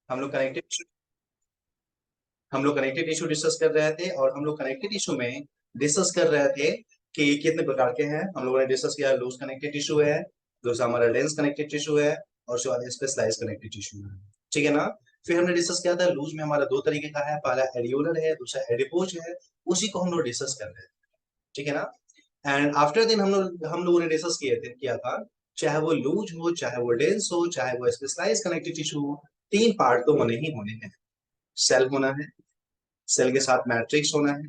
हम लोग कनेक्टिव हम लोग कनेक्टिव टिश्यू डिस्कस कर रहे थे, और हम लोग कनेक्टिव टिश्यू में डिस्कस कर रहे थे कि कितने प्रकार के हैं। हम लोगों ने डिस्कस किया लूज कनेक्टिव टिश्यू है, दूसरा हमारा डेंस कनेक्टिव टिश्यू है, और उसके बाद स्पेशलाइज कनेक्टिव टिश्यू है। ठीक है ना। फिर हमने डिस्कस किया था लूज में हमारा दो तरीके का है, पहला एडियोलर है, दूसरा एडिपोज है। उसी को हम लोग डिस्कस कर रहे थे। ठीक है ना। एंड आफ्टर दिन हम लोगों ने डिस्कस किया था, चाहे वो लूज हो, चाहे वो डेंस हो, चाहे वो स्पेशलाइज कनेक्टिव टिश्यू हो, तीन पार्ट तो होने ही होने हैं। सेल होना है, सेल के साथ मैट्रिक्स होना है,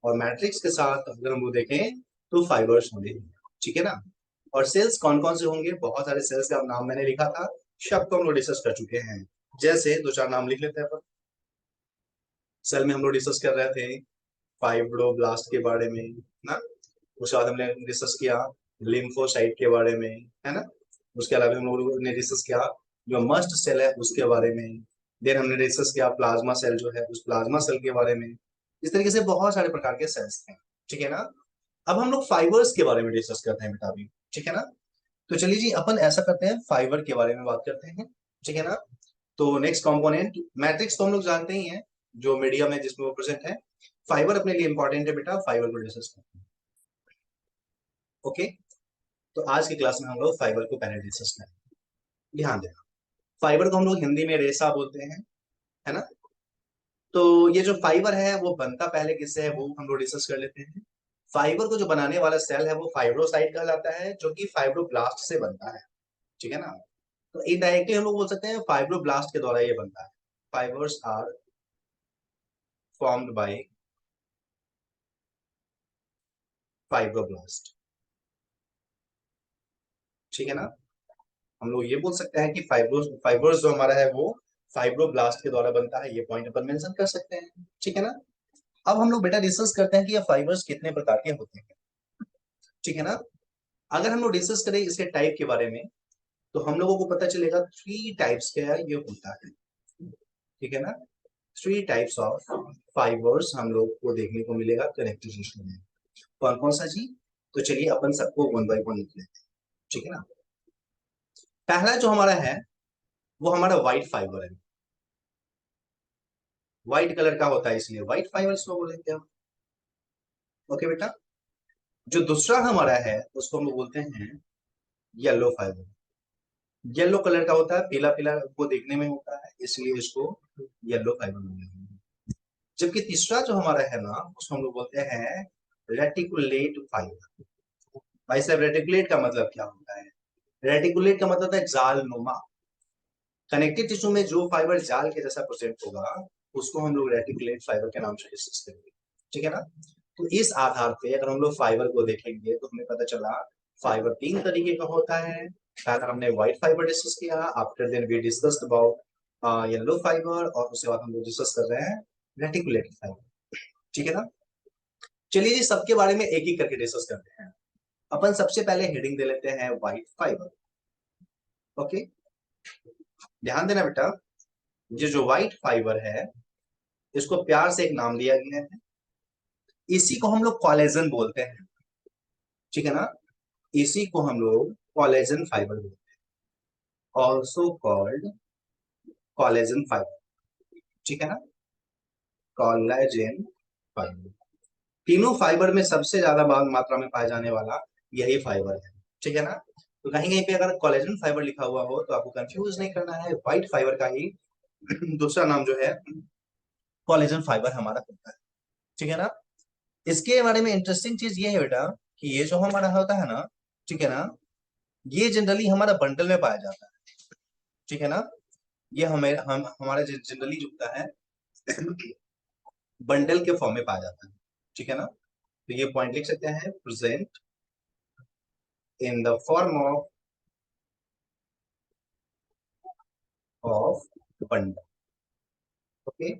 और मैट्रिक्स के साथ अगर हम लोग देखें तो फाइबर्स होंगे। ठीक है ना। और सेल्स कौन कौन से होंगे, बहुत सारे सेल्स का नाम मैंने लिखा था, शब्द तो हम लोग डिस्कस कर चुके हैं। जैसे दो चार नाम लिख लेते हैं अपन। सेल में हम लोग डिस्कस कर रहे थे फाइब्रोब्लास्ट के बारे में ना। उसके बाद हमने डिस्कस किया लिम्फोसाइट के बारे में, है ना। उसके अलावा हम लोगों ने डिस्कस किया जो मस्ट सेल है उसके बारे में। देन हमने डिस्कस किया प्लाज्मा सेल जो है उस प्लाज्मा सेल के बारे में। इस तरीके से बहुत सारे प्रकार के सेल्स हैं। ठीक है ना। अब हम लोग फाइबर्स के बारे में डिस्कस करते हैं बेटा अभी। ठीक है ना। तो चलिए जी अपन ऐसा करते हैं, फाइबर के बारे में बात करते हैं। ठीक है ना। तो नेक्स्ट कंपोनेंट मैट्रिक्स तो हम लोग जानते ही हैं, जो मीडियम है जिसमें वो प्रेजेंट है। फाइबर अपने लिए इंपॉर्टेंट है बेटा, फाइबर को डिस्कस करते हैं। ओके। तो आज की क्लास में हम लोग फाइबर को पहले डिस्कस करेंगे। ध्यान देना, फाइबर को हम लोग हिंदी में रेशा बोलते हैं, है ना। तो ये जो फाइबर है वो बनता पहले किससे है वो हम लोग डिस्कस कर लेते हैं। फाइबर को जो बनाने वाला सेल है वो फाइब्रोसाइट कहलाता है, जो कि फाइब्रोब्लास्ट से बनता है। ठीक है ना। तो इनडायरेक्टली हम लोग बोल सकते हैं फाइब्रोब्लास्ट के द्वारा ये बनता है। Fibres are formed by fibroblast. ठीक है ना। हम लोग ये बोल सकते हैं कि फाइबर्स जो हमारा है वो फाइब्रोब्लास्ट के द्वारा बनता है, ये पॉइंट अपन मेंशन कर सकते हैं। ठीक है ना। अब हम लोग बेटा डिस्कस करते हैं कि ये फाइबर्स कितने प्रकार के होते हैं। ठीक है ना। अगर हम लोग डिस्कस करें इसके टाइप के बारे में, तो हम लोगों को पता चलेगा थ्री टाइप्स का ये होता है। ठीक है ना। थ्री टाइप्स ऑफ फाइबर्स हम लोग को देखने को मिलेगा कनेक्टिव टिश्यू में। कौन कौन सा जी। तो चलिए अपन सबको वन बाय वन लिख लेते हैं। ठीक है ना। पहला जो हमारा है वो हमारा व्हाइट फाइबर है। व्हाइट कलर का होता है इसलिए व्हाइट फाइबर इसको बोलेंगे हम। ओके बेटा। जो दूसरा हमारा है उसको हम लोग बोलते हैं येलो फाइबर। येलो कलर का होता है, पीला पीला वो देखने में होता है, इसलिए इसको येलो फाइबर बोलते हैं। जबकि तीसरा जो हमारा है ना उसको हम लोग बोलते हैं रेटिकुलेट फाइबर। भाई साहब रेटिकुलेट का मतलब क्या होता है। रेटिकुलेट का मतलब है जाल नुमा। कनेक्टिव टिश्यू में जो फाइबर जाल के जैसा प्रेजेंट होगा उसको हम लोग रेटिकुलेट फाइबर के नाम से डिस्कस करेंगे। ठीक है ना। तो इस आधार पे अगर हम लोग फाइबर को देखेंगे तो हमें पता चला फाइबर तीन तरीके का होता है। पहला हमने व्हाइट फाइबर डिस्कस किया, after then we discussed about yellow fibre, और उसके बाद हम लोग डिस्कस कर रहे हैं रेटिकुलेट फाइबर। ठीक है ना। चलिए जी सबके बारे में एक एक करके डिस्कस करते हैं। अपन सबसे पहले हेडिंग दे लेते हैं व्हाइट फाइबर। ओके। ध्यान देना बेटा, ये जो व्हाइट फाइबर है इसको प्यार से एक नाम दिया गया है, इसी को हम लोग कॉलेजन बोलते हैं। ठीक है ना। इसी को हम लोग कॉलेजन फाइबर बोलते हैं, ऑल्सो कॉल्ड कॉलेजन फाइबर। ठीक है ना। Collagen fibre. तीनों फाइबर में सबसे ज्यादा मात्रा में पाया जाने वाला यही फाइबर है। ठीक है ना। तो कहीं कहीं पे अगर कॉलेजन फाइबर लिखा हुआ हो तो आपको कंफ्यूज नहीं करना है, व्हाइट फाइबर का ही दूसरा नाम जो है कॉलेजन फाइबर हमारा होता है। ठीक है ना। इसके बारे में इंटरेस्टिंग चीज ये है बेटा कि ये जो हमारा होता है ना, ठीक है ना, ये जनरली हमारा बंडल में पाया जाता है। ठीक है ना। ये हमारा जनरली जो होता है बंडल के फॉर्म में पाया जाता है। ठीक है ना। तो ये पॉइंट लिख सकते हैं, present in the form of bundle. Okay.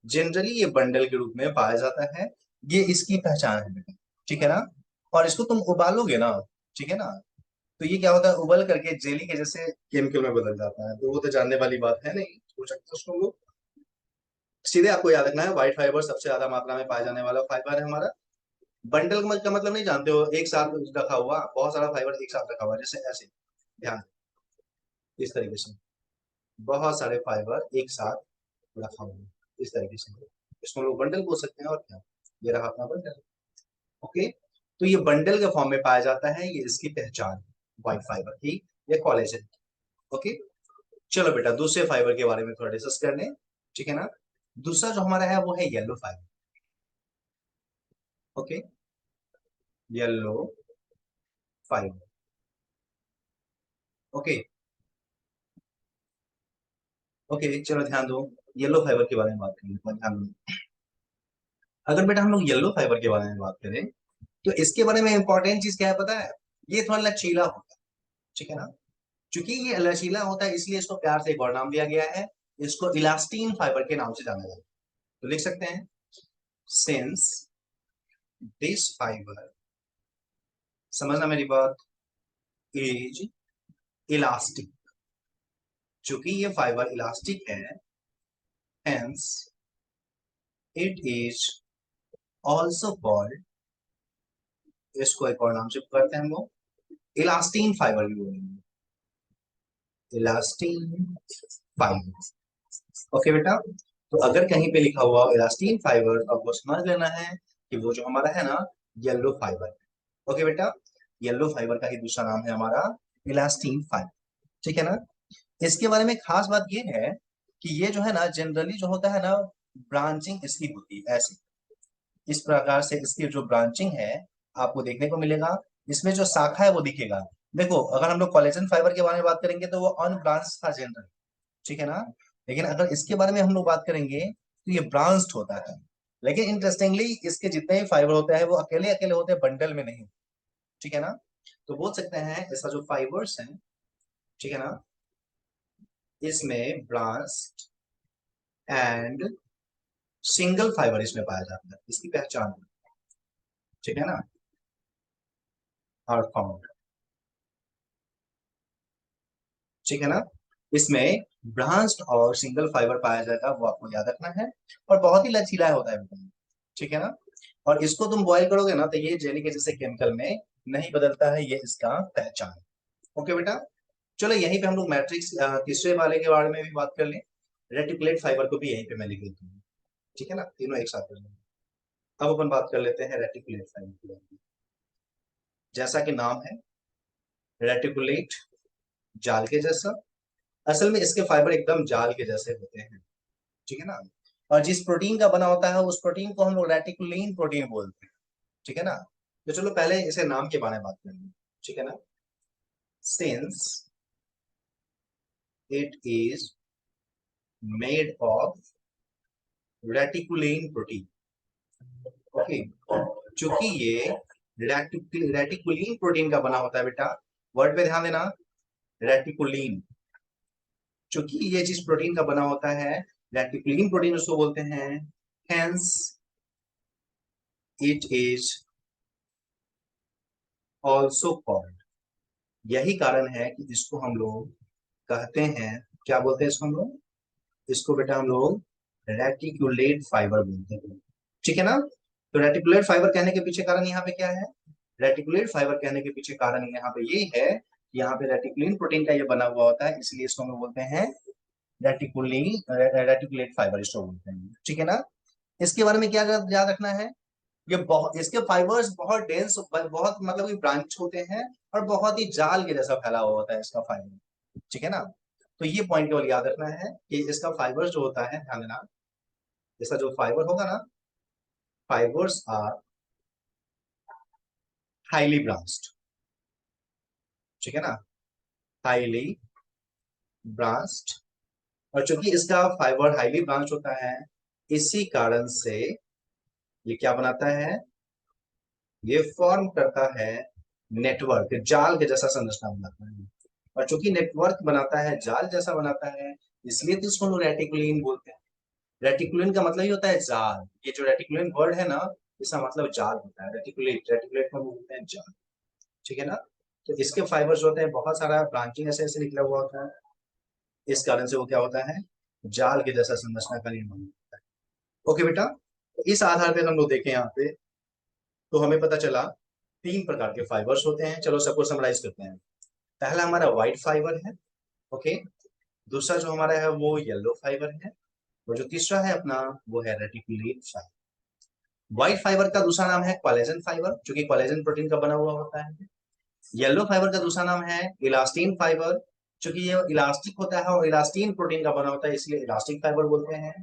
Generally ये बंडल के रूप में पाया जाता है, ये इसकी पहचान है बेटा। ठीक है ना। और इसको तुम उबालोगे ना, ठीक है ना, तो ये क्या होता है उबल करके जेली के जैसे केमिकल में बदल जाता है, तो वो तो जानने वाली बात है नहीं, हो सकता है उसको लोग सीधे आपको याद रखना है व्हाइट फाइबर सबसे ज्यादा मात्रा में पाया जाने वाला फाइबर है हमारा। बंडल का मतलब नहीं जानते हो, एक साथ रखा हुआ बहुत सारा फाइबर एक साथ रखा हुआ जैसे ऐसे, ध्यान इस तरीके से। बहुत सारे फाइबर एक साथ रखा हुआ है इस तरीके से, इसको हम लोग बंडल बोल सकते हैं। और क्या, ये रहा अपना बंडल। ओके, तो ये बंडल के फॉर्म में पाया जाता है, ये इसकी पहचान है, व्हाइट फाइबर की या कोलेजन। ओके, चलो बेटा दूसरे फाइबर के बारे में थोड़ा डिस्कस कर लें, ठीक है ना। दूसरा जो हमारा है वो है yellow fibre. Okay, yellow fibre. Okay, okay चलो ध्यान दो, येलो फाइबर के बारे में बात करें, थोड़ा ध्यान दो। अगर बेटा हम लोग येलो फाइबर के बारे में बात करें, तो इसके बारे में इंपॉर्टेंट चीज क्या है पता है, ये थोड़ा लचीला होता है, ठीक है ना। क्योंकि ये लचीला होता है इसलिए इसको प्यार से एक और नाम दिया गया है, इसको इलास्टीन फाइबर के नाम से जाना जाता है। तो लिख सकते हैं, सिंस दिस फाइबर, समझना मेरी बात, इज इलास्टिक, चूंकि ये फाइबर इलास्टिक है, hence it is also called, इसको एक और नाम से करते हैं हम लोग, इलास्टीन फाइबर भी बोलेंगे, इलास्टीन फाइबर। ओके बेटा, तो अगर कहीं पे लिखा हुआ इलास्टीन फाइबर तो आपको समझ लेना है कि वो जो हमारा है ना येलो फाइबर। ओके बेटा, येलो फाइबर का ही दूसरा नाम है हमारा इलास्टीन फाइबर, ठीक है ना। इसके बारे में खास बात ये है कि ये जो है ना जनरली जो होता है ना, ब्रांचिंग इसकी होती है ऐसे, इस प्रकार से इसकी जो ब्रांचिंग है आपको देखने को मिलेगा, इसमें जो शाखा है वो दिखेगा। देखो अगर हम लोग कोलेजन फाइबर के बारे में बात करेंगे तो वो अनब्रांच था जनरल, ठीक है ना। लेकिन अगर इसके बारे में हम लोग बात करेंगे तो ये ब्रांच्ड होता है। लेकिन इंटरेस्टिंगली इसके जितने भी फाइबर होते हैं वो अकेले अकेले होते हैं, बंडल में नहीं, ठीक है ना। तो बोल सकते हैं इसका जो फाइबर्स है, ठीक है ना, इसमें ब्रांच एंड सिंगल फाइबर इसमें पाया जाता है, इसकी पहचान, ठीक है ना, आर फाउंड, ठीक है ना। इसमें ब्रांच्ड और सिंगल फाइबर पाया जाएगा, वो आपको याद रखना है, और बहुत ही लचीला होता है बेटा, ठीक है ना। और इसको तुम बॉयल करोगे ना तो ये जेली के जैसे केमिकल में नहीं बदलता है, ये इसका पहचान। ओके बेटा, चलो यहीं पे हम लोग मैट्रिक्स तीसरे वाले के बारे में भी बात कर लें, रेटिकुलेट फाइबर को भी यहीं पे मैं लिख देता हूँ, ठीक है ना, तीनों एक साथ कर लेंगे। अब अपन बात कर लेते हैं रेटिकुलेट फाइबर के बारे में। जैसा कि नाम है रेटिकुलेट, जाल के जैसा, असल में इसके फाइबर एकदम जाल के जैसे होते हैं, ठीक है ना। और जिस प्रोटीन का बना होता है उस प्रोटीन को हम लोग रेटिकुलिन प्रोटीन बोलते हैं, ठीक है ना। तो चलो पहले इसे नाम के बारे में बात करेंगे, ठीक है ना। Since it is made of reticulin protein, okay, चूंकि ये रेटिकुलिन प्रोटीन का बना होता है बेटा, वर्ड पे ध्यान देना, रेटिकुलिन, चूंकि ये चीज प्रोटीन का बना होता है, रेटिकुलिन प्रोटीन उसको बोलते हैं, hence it is also called, यही कारण है कि इसको हम लोग कहते हैं, क्या बोलते हैं इसको हम लोग, इसको बेटा हम लोग रेटिकुलेट फाइबर बोलते हैं, ठीक है ना। तो रेटिकुलेट फाइबर कहने के पीछे कारण यहाँ पे क्या है, रेटिकुलेट फाइबर कहने के पीछे कारण यहाँ पे ये है कि यहाँ पे रेटिकुलिन प्रोटीन का ये बना हुआ होता है, इसलिए इसको हम बोलते हैं रेटिकुलेट फाइबर, इसको बोलते हैं, ठीक है ना। इसके बारे में क्या याद रखना है, ये बहुत, इसके फाइबर्स बहुत डेंस, बहुत मतलब कि ब्रांच होते हैं, और बहुत ही जाल के जैसा फैला हुआ होता है इसका फाइबर, ठीक है ना। तो ये पॉइंट केवल याद रखना है कि इसका फाइबर जो होता है, ध्यान देना, इसका जो फाइबर होगा ना, फाइबर्स आर हाईली ब्रांच्ड, ठीक है ना, हाईली ब्रांच्ड, और चूंकि इसका फाइबर हाईली ब्रांच होता है, इसी कारण से ये क्या बनाता है, ये फॉर्म करता है नेटवर्क, जाल के जैसा संरचना बनाता है, और चूंकि नेटवर्क बनाता है, जाल जैसा बनाता है, इसलिए तो इसको लोग रेटिकुलिन बोलते हैं। रेटिकुलिन का मतलब ही होता है जाल, ये जो रेटिकुलिन वर्ड है ना, इसका मतलब जाल होता है, रेटिकुलेट, रेटिकुलेट को बोलते हैं जाल, ठीक है ना। तो इसके फाइबर्स होते हैं बहुत सारा ब्रांचिंग ऐसे ऐसे निकला हुआ होता है, इस कारण से वो क्या होता है, जाल के जैसा संरचना का निर्माण होता है। ओके बेटा, तो इस आधार पे हम लोग देखें यहाँ पे, तो हमें पता चला तीन प्रकार के फाइबर्स होते हैं, चलो सबको समराइज करते हैं। पहला हमारा व्हाइट फाइबर है, ओके, दूसरा जो हमारा है वो येलो फाइबर है, और जो तीसरा है अपना वो है रेटिकुलेट फाइबर। व्हाइट फाइबर का दूसरा नाम है कोलेजन फाइबर, जो कि कोलेजन प्रोटीन का बना हुआ होता है। येलो फाइबर का दूसरा नाम है इलास्टीन फाइबर, क्योंकि ये इलास्टिक होता है और इलास्टीन प्रोटीन का बना होता है, इसलिए इलास्टिक फाइबर बोलते हैं।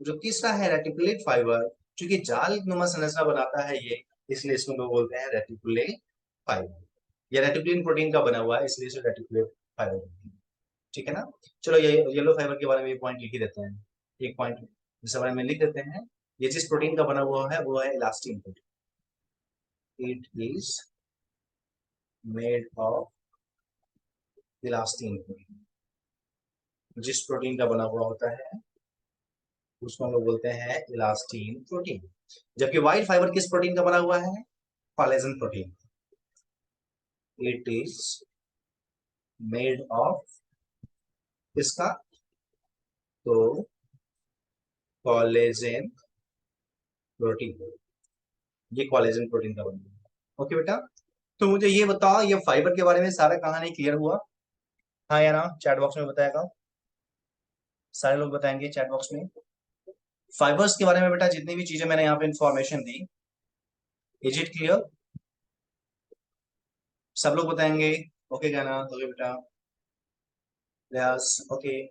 जो तीसरा है रेटिकुलेट फाइबर, क्योंकि जाल नुमा संरचना बनाता है ये, इसलिए इसको लोग बोलते हैं रेटिकुलेट फाइबर। ये रेटिकुलिन प्रोटीन का बना हुआ है, इसलिए इसे रेटिकुलेट फाइबर बोलते हैं। ठीक है ना। चलो ये येलो फाइबर के बारे में पॉइंट लिख ही देते हैं, एक पॉइंट इस बारे में लिख देते हैं। ये जिस प्रोटीन का बना हुआ है वो है elastin protein. It is made of elastin protein. जिस प्रोटीन का बना हुआ होता है उसको हम लोग बोलते हैं इलास्टिन प्रोटीन। जबकि व्हाइट फाइबर किस प्रोटीन का बना हुआ है? Collagen protein. It is made of किसका? तो कोलेजन प्रोटीन। ये कोलेजन प्रोटीन का बना हुआ है। ओके बेटा, तो मुझे ये बताओ, ये फाइबर के बारे में सारा कहानी क्लियर हुआ? हाँ या ना, चैट बॉक्स में बताएगा, सारे लोग बताएंगे चैट बॉक्स में। फाइबर्स के बारे में बेटा जितनी भी चीजें मैंने यहाँ पे information the, is it clear? सब लोग बताएंगे ओके क्या ना? ओके बेटा, यस ओके।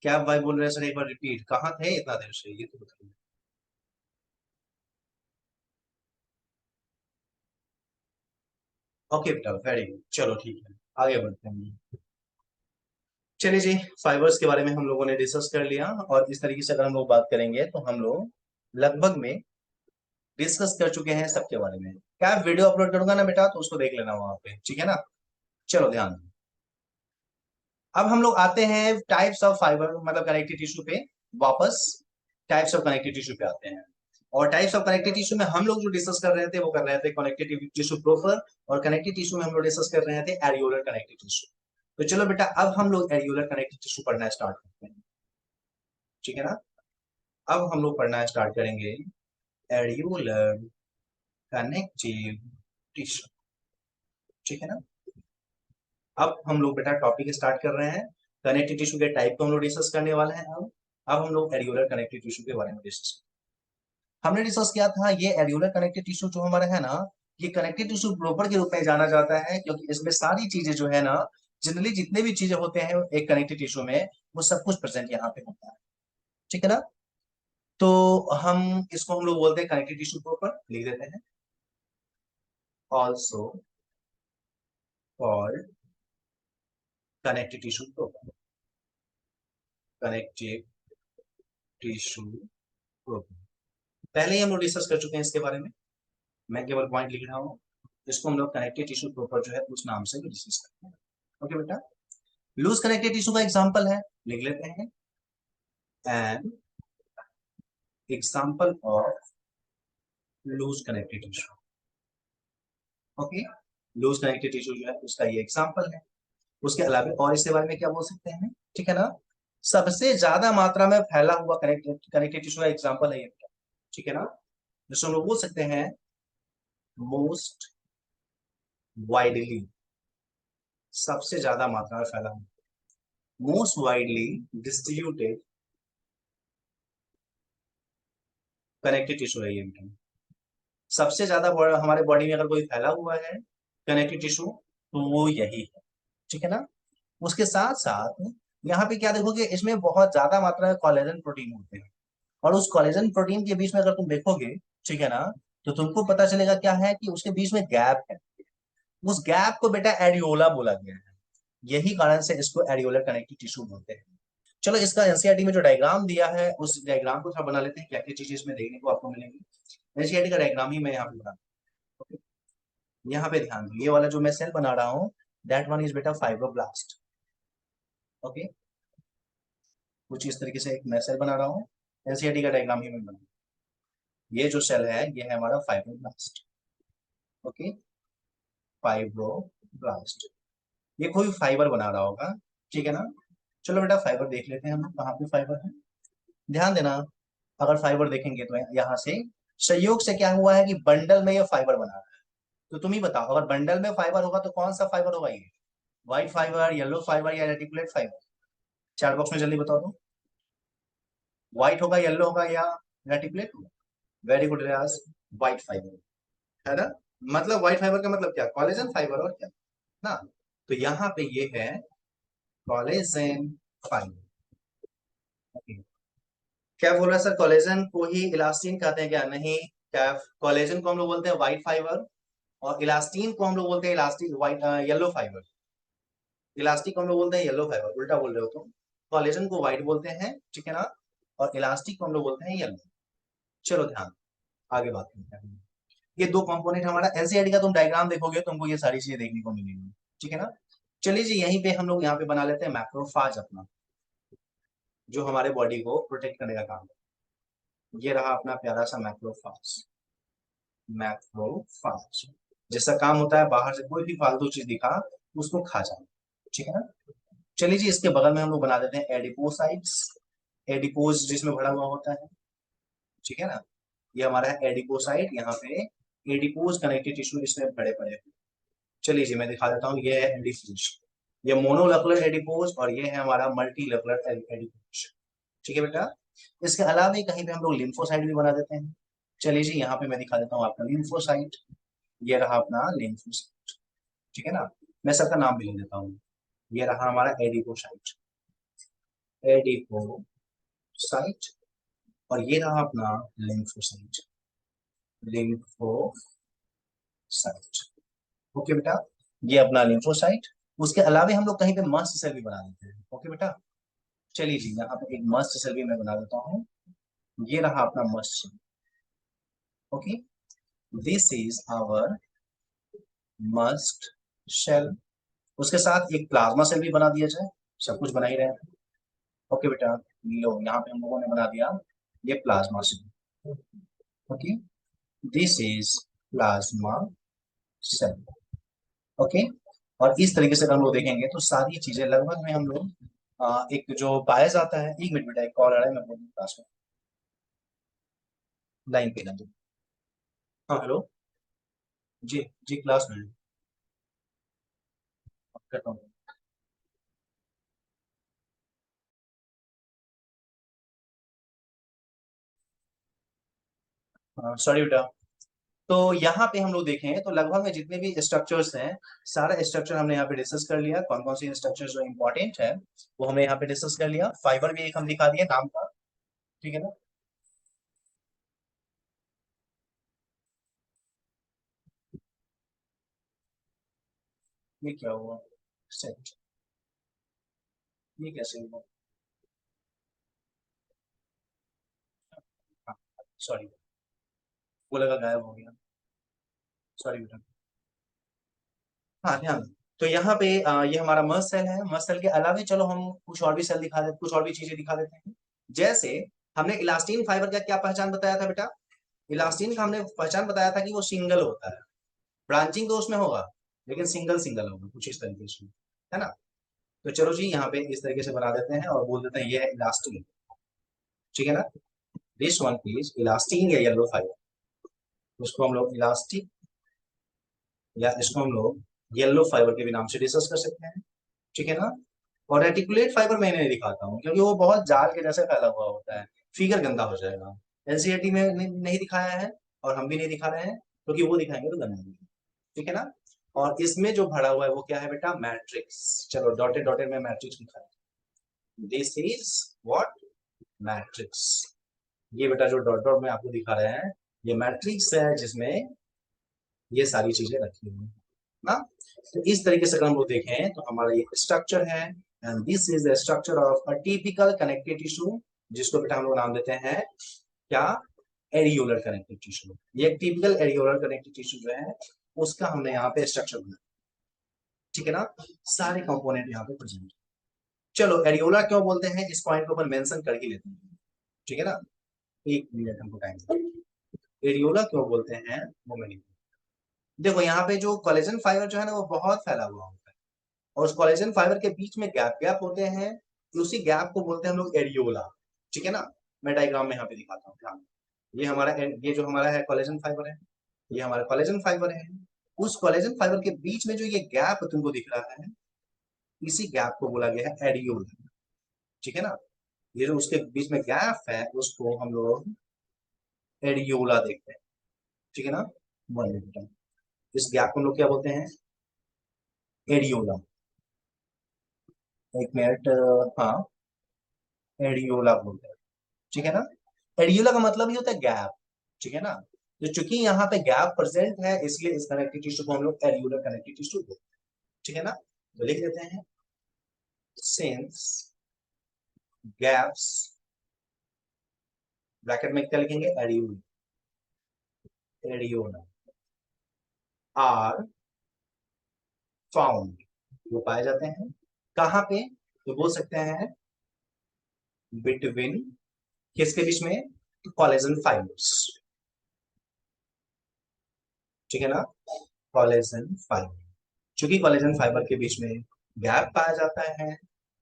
क्या भाई बोल रहे हैं सर, एक बार रिपीट, कहाँ थे इतना देर से ये तो बताइए। ओके बेटा वेरी गुड, चलो ठीक है, आगे बढ़ते हैं। चलिए जी, फाइबर्स के बारे में हम लोगों ने डिस्कस कर लिया, और इस तरीके से अगर हम लोग बात करेंगे तो हम लोग लगभग में डिस्कस कर चुके हैं सबके बारे में। क्या वीडियो अपलोड करूंगा ना बेटा, तो उसको देख लेना वहां पे, ठीक है ना। चलो ध्यान दो। अब हम लोग आते हैं टाइप्स ऑफ फाइबर, मतलब कनेक्टिव टिश्यू पे वापस। टाइप्स ऑफ कनेक्टिव टिश्यू पे आते हैं, और टाइप्स ऑफ कनेक्टिव टिश्यू में हम लोग जो डिस्कस कर रहे थे वो कर रहे थे कनेक्टिव टिश्यू प्रोपर, और कनेक्टिव टिश्यू में हम लोग डिस्कस कर रहे थे एरियोलर कनेक्टिव टिश्यू। तो चलो बेटा, अब हम लोग एरियोलर कनेक्टिव टिश्यू पढ़ना स्टार्ट करते हैं, ठीक है ना। अब हम लोग पढ़ना स्टार्ट करेंगे एरियोलर कनेक्टिव टिश्यू, ठीक है ना। अब हम लोग बेटा टॉपिक स्टार्ट कर रहे हैं, कनेक्टिव टिश्यू के टाइप को हम लोग डिस्कस करने वाले हैं। अब हम लोग एरियोलर कनेक्टिव टिश्यू के बारे में डिस्कस, हमने डिस्कस किया था ये एरियोलर कनेक्टिव टिश्यू जो हमारा है ना, ये कनेक्टिव टिश्यू प्रॉपर के रूप में जाना जाता है, क्योंकि इसमें सारी चीजें जो है ना, जनरली जितने भी चीजें होते हैं एक कनेक्टिव टिश्यू में, वो सब कुछ प्रेजेंट यहाँ पे होता है, ठीक है ना। तो हम इसको हम लोग बोलते हैं कनेक्टिव टिश्यू प्रॉपर, लिख देते हैं। Also called connective tissue proper, connective tissue proper, पहले ही हम लोग डिस्कस कर चुके हैं इसके बारे में, मैं केवल पॉइंट लिख रहा हूँ। इसको हम लोग कनेक्टिव टिश्यू प्रॉपर जो है उस नाम से भी डिस्कस करते हैं। ओके बेटा, लूज कनेक्टिव टिश्यू का एग्जांपल है, लिख लेते हैं। An example of loose connective tissue. Okay, loose connective tissue जो है उसका ये एग्जांपल है। उसके अलावा और इसके बारे में क्या बोल सकते हैं, ठीक है ना। सबसे ज्यादा मात्रा में फैला हुआ कनेक्टिव टिश्यू का एग्जांपल है ये, ठीक है ना। जिसको हम लोग बोल सकते हैं मोस्ट वाइडली, सबसे ज्यादा मात्रा में फैला हुआ, most widely distributed connective tissue है ये। सबसे ज्यादा हमारे बॉडी में अगर कोई फैला हुआ है कनेक्टिव टिश्यू तो वो यही है, ठीक है ना। उसके साथ साथ यहाँ पे क्या देखोगे, इसमें बहुत ज्यादा मात्रा में कोलेजन प्रोटीन होते हैं, और उस कोलेजन प्रोटीन के बीच में अगर तुम देखोगे, ठीक है ना, तो तुमको पता चलेगा क्या है कि उसके बीच में गैप है। उस गैप को बेटा एरियोला बोला गया है, यही कारण से इसको एरियोलर कनेक्टिव टिश्यू बोलते हैं। चलो इसका एनसीईआरटी में जो डायग्राम दिया है उस डायग्राम को थोड़ा बना लेते हैं, क्या क्या चीजें इसमें देखने को आपको मिलेंगी। एनसीईआरटी का डायग्राम ही मैं यहाँ पे बना, यहाँ पे ध्यान दो, ये वाला जो मैं सेल बना रहा हूँ दैट वन इज बेटा फाइब्रोब्लास्ट। ओके, कुछ इस तरीके से एक मैं सेल बना रहा हूँ, एनसीईआरटी का डायग्राम ही मैं बना, ये जो सेल है ये है हमारा फाइब्रोब्लास्ट। ओके, फाइब्रोब्लास्ट, ये कोई फाइबर बना रहा होगा, ठीक है ना। चलो बेटा फाइबर देख लेते हैं हम लोग कहाँ पे फाइबर है, ध्यान देना। अगर फाइबर देखेंगे तो यहाँ से संयोग से क्या हुआ है कि बंडल में ये फाइबर बना रहा है, तो तुम ही बताओ अगर बंडल में फाइबर होगा तो कौन सा फाइबर होगा ये? व्हाइट फाइबर, येलो फाइबर या रेटिकुलेट फाइबर? चैट बॉक्स में जल्दी बताओ तो। व्हाइट होगा, येलो होगा या रेटिकुलेट होगा? वेरी गुड रियाज, व्हाइट फाइबर, है ना? मतलब व्हाइट फाइबर का मतलब क्या? कोलेजन फाइबर, और क्या ना। तो यहाँ पे ये है कोलेजन फाइबर। Okay. क्या बोल रहा है सर, कोलेजन को ही इलास्टिन कहते हैं क्या? नहीं। क्या कोलेजन को हम लोग बोलते हैं व्हाइट फाइबर, और इलास्टिन को हम लोग बोलते हैं elastic white yellow fibre. Elastic को हम लोग बोलते हैं येलो फाइबर, उल्टा बोल रहे हो तुम। कोलेजन को व्हाइट बोलते हैं, ठीक है ना, और इलास्टिक को हम लोग बोलते हैं येलो। चलो ध्यान, आगे बात करते हैं। ये दो कंपोनेंट हमारा एनसीईआरटी का, तुम डायग्राम देखोगे तुमको ये सारी चीजें देखने को मिलेंगी, ठीक है ना। चलिए जी, यहीं पे हम लोग यहाँ पे बना लेते हैं मैक्रोफाज अपना, जो हमारे बॉडी को प्रोटेक्ट करने का काम है। ये रहा अपना प्यारा सा मैक्रोफाज। मैक्रोफाज जैसा काम होता है, बाहर से कोई भी फालतू चीज दिखा उसको खा जाना, ठीक है ना। चलिए जी, इसके बगल में हम लोग बना देते हैं एडिपोसाइट्स। एडिपोज जिसमें भरा हुआ होता है, ठीक है ना। ये हमारा है एडिपोसाइट, यहाँ पे एडिपोज कनेक्टिव टिश्यू इसमें भरे पड़े हैं। चलिए जी, मैं दिखा देता हूँ, ये है एडिपोज। ये मोनोलकुलर एडिपोज, और ये है हमारा मल्टीलकुलर एडिपोज, ठीक है बेटा। इसके अलावा भी कहीं पे हम लोग लिम्फोसाइट भी बना देते हैं। चलिए जी, यहाँ पे मैं दिखा देता हूँ आपका लिम्फोसाइट। ये रहा अपना लिम्फोसाइट, ठीक है ना। मैं सबका नाम भी लिख देता हूँ। ये रहा हमारा एडिपोसाइट, एडिपोसाइट, और ये रहा अपना लिम्फोसाइट, लिम्फोसाइट। ओके बेटा, ये अपना लिम्फोसाइट। उसके अलावा हम लोग कहीं पे मस्ट सेल भी बना देते हैं, ओके बेटा। चलिए जी, यहाँ पे एक मस्ट सेल भी मैं बना देता हूँ। ये रहा अपना mast cell, okay. This is our mast cell. उसके साथ एक प्लाज्मा सेल भी बना दिया जाए, सब कुछ बना ही रहे हैं। ओके बेटा, लो यहाँ पे हम लोगों ने बना दिया ये plasma cell, okay. This is plasma cell, okay. और इस तरीके से अगर हम लोग देखेंगे तो सारी चीजें लगभग में हम लोग एक जो पाया जाता है। एक मिनट बेटा, एक कॉल आ रहा है, मैं बोलूँ क्लास में, लाइन पे ना दो। हाँ हेलो, जी जी, क्लास में करता हूँ। सॉरी बेटा। तो यहाँ पे हम लोग देखें तो लगभग में जितने भी स्ट्रक्चर्स हैं, सारा स्ट्रक्चर हमने यहाँ पे डिस्कस कर लिया। कौन कौन सी स्ट्रक्चर जो इंपॉर्टेंट है वो हमने यहाँ पे डिस्कस कर लिया। फाइबर भी एक हम दिखा दिए नाम का, ठीक है ना। ये क्या हुआ, सेट, ये कैसे हुआ? हाँ, सॉरी, वो लगा गायब हो गया, सॉरी बेटा। हाँ ध्यान दो। तो यहाँ पे ये हमारा मस्ट सेल है। मस्ट सेल के अलावा चलो हम कुछ और भी सेल दिखा देते, कुछ और भी चीजें दिखा देते हैं। जैसे हमने इलास्टीन फाइबर का क्या पहचान बताया था बेटा? इलास्टीन का हमने पहचान बताया था कि वो सिंगल होता है। ब्रांचिंग तो उसमें होगा, लेकिन सिंगल सिंगल होगा कुछ इस तरीके से, है ना। तो चलो जी, यहाँ पे इस तरीके से बना देते हैं और बोल देते हैं ये है इलास्टीन, ठीक है ना। दिस वन इज इलास्टीन या येलो फाइबर। उसको हम लोग इलास्टिक या इसको हम लोग येलो फाइबर के भी नाम से डिस्कस कर सकते हैं, ठीक है ना। और रेटिकुलेट फाइबर मैं नहीं दिखाता हूँ क्योंकि वो बहुत जाल के जैसे फैला हुआ होता है, फिगर गंदा हो जाएगा। एनसीईआरटी में नहीं दिखाया है, और हम भी नहीं दिखा रहे हैं, क्योंकि वो दिखाएंगे तो गंदा होगा, ठीक है ना। और इसमें जो भरा हुआ है वो क्या है बेटा? मैट्रिक्स। चलो डॉटेड डॉटेड में मैट्रिक्स लिखा है। This is what? मैट्रिक्स। ये बेटा जो डॉट डॉट में आपको दिखा रहे हैं, ये मैट्रिक्स है जिसमें ये सारी चीजें रखी हुई है ना। तो इस तरीके से अगर हम लोग देखें तो हमारा ये स्ट्रक्चर है, and this is the structure of a typical connective tissue, जिसको बेटा हम लोग नाम देते हैं क्या? Areolar connective tissue. ये टिपिकल एरियोलर कनेक्टिव टिश्यू जो है उसका हमने यहाँ पे स्ट्रक्चर बनाया, ठीक है ना। सारे कंपोनेंट यहाँ पे प्रेजेंट। चलो एरियोला क्यों बोलते हैं इस पॉइंट के ऊपर मेंशन कर ही लेते हैं, ठीक है ना। एक मिनट हमको टाइम, एरियोला क्यों बोलते हैं वो मैंने, देखो यहाँ पे जो कोलेजन फाइबर जो है ना वो बहुत फैला हुआ होता है, और उस कोलेजन फाइबर के बीच में गैप गैप होते हैं, तो उसी गैप को बोलते हैं हम लोग एरियोला, ठीक है ना। मैं डायग्राम में यहाँ पे दिखाता हूँ, ध्यान। ये हमारा, ये जो हमारा है कोलेजन फाइबर है, ये हमारा कोलेजन फाइबर है। उस कोलेजन फाइबर के बीच में जो ये गैप तुमको दिख रहा है, इसी गैप को बोला गया है एडियोला। ठीक है ना, ये जो उसके बीच में गैप है उसको हम लोग एडियोला देखते हैं। ठीक है ना, 1 मिनट, इस गैप को हम लोग क्या बोलते हैं, एडियोला। 1 मिनट, हाँ, एडियोला बोलते हैं। ठीक है ना, एडियोला का मतलब ही होता है गैप। ठीक है ना, तो चूंकि यहाँ पे गैप प्रेजेंट है इसलिए इस कनेक्टिव टिश्यू को हम लोग एडियोलर कनेक्टिव टिश्यू बोलते हैं। ठीक है ना, तो लिख देते हैं, सिंस गैप्स, ब्रैकेट में क्या लिखेंगे, एडियोला, एडियोला आर फाउंड, वो पाए जाते हैं कहाँ पे, तो बोल सकते हैं बिटवीन, किसके बीच में, कोलेजन फाइबर्स। ठीक है ना, कोलेजन फाइबर, चूंकि कोलेजन फाइबर के बीच में गैप पाया जाता है,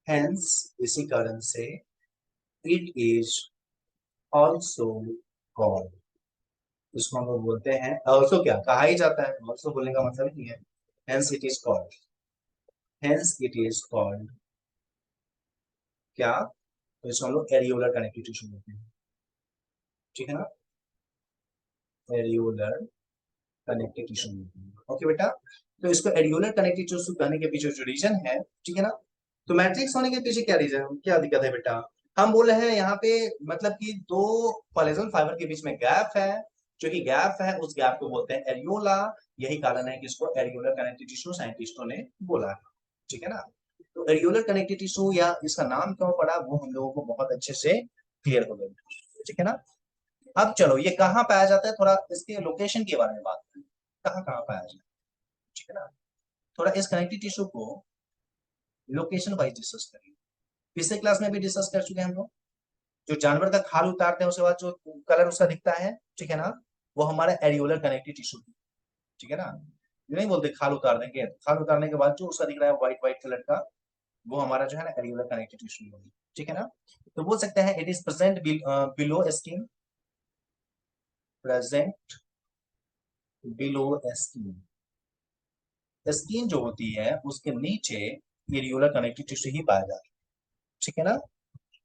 हेंस इसी कारण से इट इज ऑल्सो कॉल्ड, इसको हम लोग बोलते हैं ऑल्सो, क्या कहा ही जाता है, ऑल्सो बोलने का मतलब नहीं है, hence it is called, hence it is called क्या, तो इसको हम लोग एरियोलर कनेक्टिव टिश्यू बोलते हैं। ठीक है ना, एरियोलर कनेक्टिव टिश्यू बोलते हैं। ओके बेटा, तो इसको एरियोलर कनेक्टिव टिश्यू कहने के पीछे जो रीजन है, ठीक है ना, तो मैट्रिक्स होने के पीछे क्या रीजन, क्या दिक्कत है बेटा, हम बोल रहे हैं यहाँ पे मतलब कि दो कोलेजन फाइबर के बीच में गैप है, जो कि गैप है उस गैप को बोलते हैं एरियोला, यही कारण है कि इसको एरियोलर कनेक्टिव टिश्यू साइंटिस्टों ने बोला है। ठीक है ना, तो एरियोलर कनेक्टिव टिश्यू या इसका नाम क्यों पड़ा वो हम लोगों को बहुत अच्छे से क्लियर हो गया। ठीक है ना, अब चलो ये कहाँ पाया जाता है, थोड़ा इसके लोकेशन के बारे में बात करें, कहाँ कहाँ पाया जाता है। ठीक है ना, थोड़ा इस कनेक्टिव टिश्यू को लोकेशन वाइज डिस्कस करें, पिछले क्लास में भी डिस्कस कर चुके हैं हम लोग, जो जानवर का खाल उतारते हैं उसके बाद जो कलर उसका दिखता है, ठीक है ना, वो हमारा एरियोलर कनेक्टिव टिश्यू। ठीक है ना, ये नहीं बोलते खाल उतार देंगे, खाल उतारने के बाद जो उसका दिख रहा है व्हाइट व्हाइट कलर का, वो हमारा जो है ना एरियोलर कनेक्टिव टिश्यू। ठीक है ना, तो बोल सकते हैं it is present below skin, present below skin, skin जो होती है उसके नीचे एरियोलर कनेक्टिव टिश्यू ही पाया जाता है। ठीक है ना,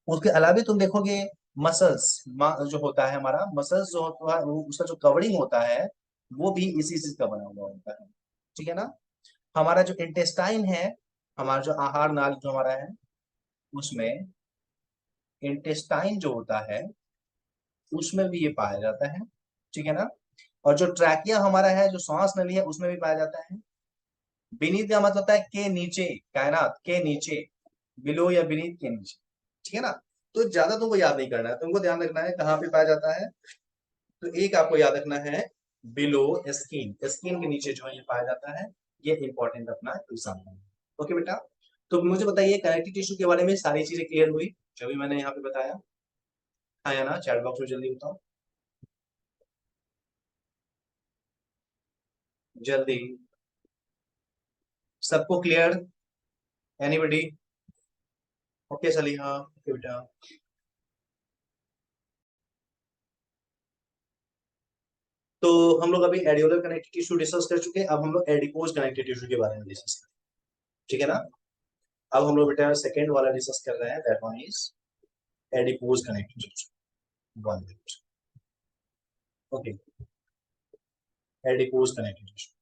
उसके अलावा तुम देखोगे मसल्स जो होता है हमारा, मसल्स जो होता है उसका जो कवरिंग होता है वो भी इसी चीज का बना हुआ होता है। ठीक है ना, हमारा जो इंटेस्टाइन है, हमारा जो आहार नाल जो हमारा है उसमें इंटेस्टाइन जो होता है उसमें भी ये पाया जाता है। ठीक है ना, और जो ट्रैकिया हमारा है जो सांस नली है उसमें भी पाया जाता है। बीनीथ का मतलब होता है के नीचे, कायनात के नीचे, बिलो या बीनीथ के नीचे। ठीक है ना, तो ज्यादा तुमको याद नहीं करना है, तुमको ध्यान रखना है कहाँ पे पाया जाता है, तो एक आपको याद रखना है बिलो स्किन, स्किन के नीचे जो है ये पाया जाता है, ये इंपॉर्टेंट अपना एग्जाम है। ओके बेटा, तो मुझे बताइए कनेक्टिव टिश्यू के बारे में सारी चीजें क्लियर हुई जो भी मैंने यहाँ पे बताया, हाँ या ना, चैट बॉक्स में जल्दी बताओ, जल्दी, सबको clear, anybody, okay Saliha, okay बेटा। तो हम लोग अभी एडियोलर कनेक्टिव टिश्यू डिस्कस कर चुके हैं, अब हम लोग एडिपोज कनेक्टिव टिश्यू के बारे में डिस्कस करें। ठीक है ना, अब हम लोग बेटा सेकेंड वाला डिस्कस कर रहे हैं, that one is adipose connective tissue. 1 minute, okay, adipose connective tissue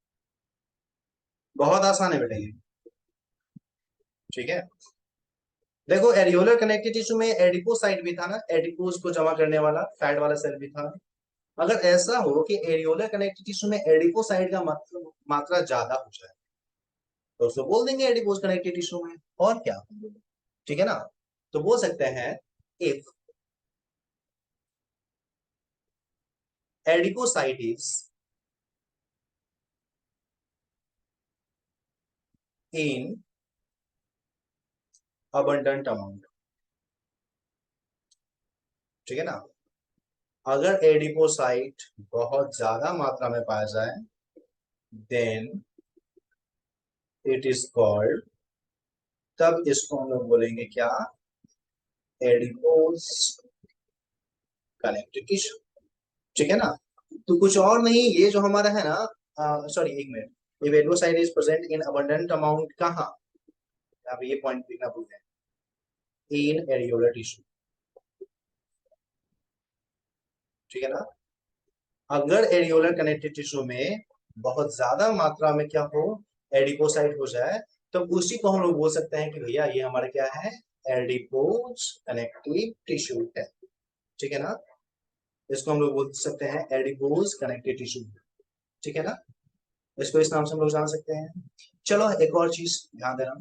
बहुत आसान है बेटा ये। ठीक है, देखो एरियोलर कनेक्टिव टिश्यू में एडिपोसाइट भी था ना, एडिपोज को जमा करने वाला फैट वाला सेल भी था। अगर ऐसा हो कि एरियोलर कनेक्टिव टिश्यू में एडिपोसाइट का मात्रा ज्यादा हो जाए तो उसको बोल देंगे एडिपोज कनेक्टिव टिश्यू में, और क्या। ठीक है ना, तो बोल सकते हैं if adipocyte is in abundant amount, ठीक है ना, अगर एडिपोसाइट बहुत ज्यादा मात्रा में पाया जाए देन इट इज कॉल्ड, तब इसको हम लोग बोलेंगे क्या, एडिपोज कनेक्टिव टिश्यू। ठीक है ना, तो कुछ और नहीं, ये जो हमारा है ना, sorry 1 minute, if adipocyte is present in abundant amount कहाँ, यहाँ पे ये पॉइंट लिखना भूल गए, इन एरियोलर टिश्यू, ठीक है ना। अगर एरियोलर कनेक्टिव टिश्यू में बहुत ज्यादा मात्रा में क्या हो, एडिपोसाइट हो जाए, तो उसी को हम लोग बोल सकते हैं कि भैया ये हमारा क्या है, एडिपोज कनेक्टिव टिश्यू है, ठीक है ना। इसको हम लोग बोल सकते हैं एडिपोज कनेक्टिव टिश्यू, ठीक है ना। इसको इस नाम से हम लोग जान सकते हैं। चलो एक और चीज ध्यान देना,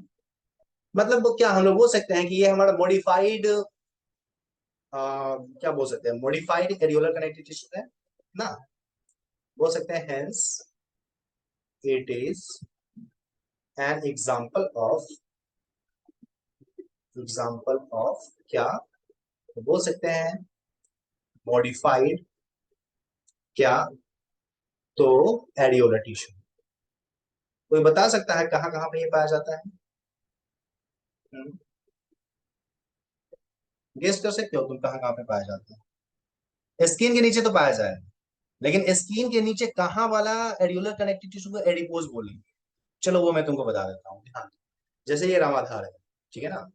मतलब वो क्या हम लोग बोल सकते हैं कि ये हमारा मॉडिफाइड, क्या बोल सकते हैं, मॉडिफाइड एरियोलर कनेक्टिव टिश्यू है ना, बोल सकते हैं hence it is an example of क्या, तो बोल सकते हैं मॉडिफाइड क्या, तो एरियोलर टिश्यू। कोई बता सकता है कहाँ कहाँ पे ये पाया जाता है? गेस कर सकते हो तुम कहाँ कहाँ पे पाया जाता है? स्किन के नीचे तो पाया जाए, लेकिन स्किन के नीचे कहाँ वाला एरियोलर कनेक्टिव टिश्यू को एडिपोज बोलेंगे? चलो वो मैं तुमको बता देता हूँ, ध्यान दो। जैसे ये रामाधार है, ठीक है ना,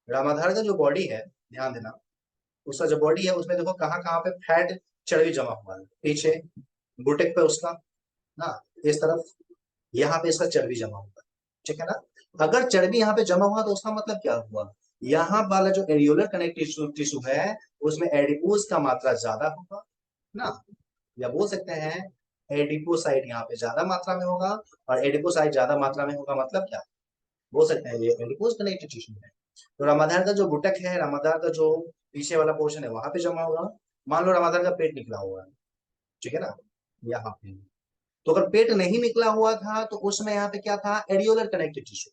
रामाधार का जो बॉडी है, ध्यान देना, उसका जो बॉडी है उसमें देखो कहाँ कहाँ पे फैट चर्बी जमा हुआ है, पीछे बुटेक पे उसका ना, इस तरफ यहाँ पे इसका चर्बी जमा हुआ है, ठीक है ना। अगर चर्बी यहाँ पे जमा हुआ तो उसका मतलब क्या हुआ, यहाँ वाला जो एरियोलर कनेक्टिव टिश्यू है उसमें एडिपोज का मात्रा ज्यादा होगा ना, या बोल सकते हैं एडिपोसाइट यहाँ पे ज्यादा मात्रा में होगा, और एडिपोसाइट ज्यादा मात्रा में होगा मतलब क्या, बोल सकते हैं ये एडिपोज कनेक्टिव टिश्यू है। तो रामाधार का जो गुटक है, रामाधार का जो पीछे वाला पोर्शन है वहां पे जमा होगा। मान लो रामाधार का पेट निकला हुआ है, ठीक है ना, यहाँ पे, तो अगर पेट नहीं निकला हुआ था तो उसमें यहाँ पे क्या था, एरियोलर कनेक्टिव टिश्यू।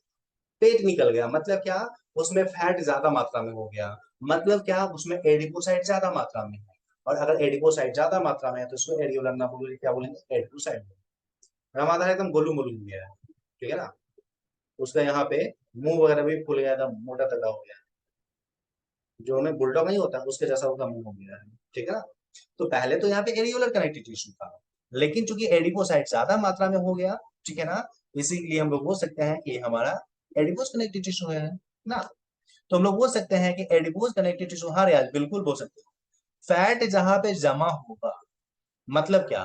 पेट निकल गया मतलब क्या, उसमें फैट ज्यादा मात्रा में हो गया, मतलब क्या, उसमें एडिपोसाइट ज्यादा मात्रा में है। और अगर एडिपोसाइट ज्यादा मात्रा में है तो उसको एरियोलर ना बोलेंगे, क्या बोलेंगे, एडिपोसाइट। रामाधार एकदम गोलू मोलू हो गया है, ठीक है ना, उसका यहाँ पे मुंह वगैरह भी फूल गया, एकदम मोटा तगड़ा हो गया, जो हमें बुलडॉग नहीं होता उसके जैसा उसका मुंह हो गया है, ठीक है ना। तो पहले तो यहाँ पे एरियोलर कनेक्टिव टिश्यू था, लेकिन चूंकि एडिपोसाइट ज्यादा मात्रा में हो गया, ठीक है ना, इसीलिए हम लोग बोल सकते हैं कि हमारा एडिपोज कनेक्टिव टिश्यू है ना। तो हम लोग बोल सकते हैं कि एडिपोज कनेक्टिव टिश्यू, हाँ यार बिल्कुल बोल सकते हैं। फैट जहां पे जमा होगा मतलब क्या,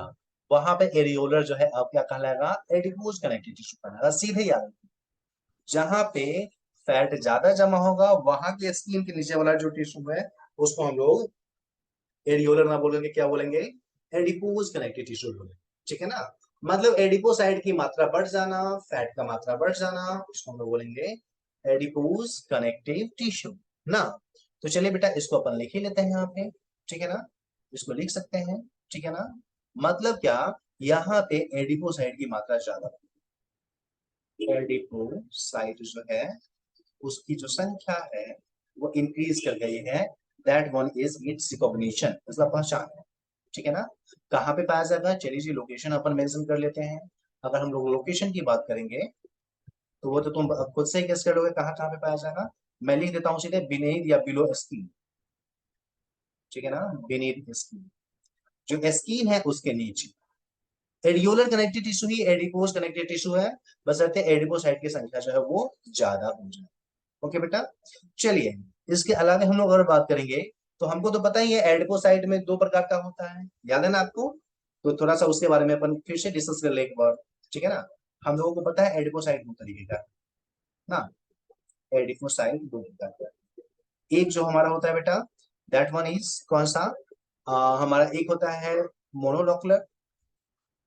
वहां पे एरियोलर जो है अब क्या कहलाएगा, एडिपोज कनेक्टिव टिश्यू कहलाएगा, सीधे याद। जहां पे फैट ज्यादा जमा होगा वहां के स्किन के नीचे वाला जो टिश्यू है उसको हम लोग एरियोलर ना बोलेंगे, क्या बोलेंगे, एडिपोज कनेक्टिव टिश्यू बोलेंगे, ठीक है ना। मतलब एडिपोसाइड की मात्रा बढ़ जाना, फैट का मात्रा बढ़ जाना, इसको हम लोग बोलेंगे एडिपोज कनेक्टिव टिश्यू ना। तो चलिए बेटा इसको अपन लिख ही लेते हैं यहाँ पे, ठीक है ना, इसको लिख सकते हैं, ठीक है ना। मतलब क्या, यहाँ पे एडिपोसाइड की मात्रा ज्यादा, एडिपोसाइट जो है उसकी जो संख्या है वो इंक्रीज कर गई है, that one is it's recognition, मतलब पहचान है, ठीक है ना। कहाँ पे पाया जाएगा, चलिए जी लोकेशन अपन मेंशन कर लेते हैं। अगर हम लोग लोकेशन की बात करेंगे तो वो तो तुम खुद से ही गेस करोगे कहाँ कहाँ पे पाया जाएगा। मैं लिख देता हूँ सीधे, बीनेथ या बिलो स्किन, ठीक है ना, बीनेथ स्किन, जो स्किन है उसके नीचे। एडियोलर कनेक्टिव टिश्यू ही एडिपोज कनेक्टिव टिश्यू है, बशर्ते एडिपोसाइट की संख्या जो है वो ज्यादा हो जाए। ओके बेटा, चलिए इसके अलावा हम लोग अगर बात करेंगे तो हमको तो पता ही है एडिपोसाइट में दो प्रकार का होता है, याद है ना आपको। तो थोड़ा सा उसके बारे में अपन फिर से डिस्कस कर ले एक बार, ठीक है ना। हम लोगों को पता है एडिपोसाइट दो तरीके का ना, एडिपोसाइट दो प्रकार का। एक जो हमारा होता है बेटा, दैट वन इज कौन सा, हमारा एक होता है मोनोलोकुलर,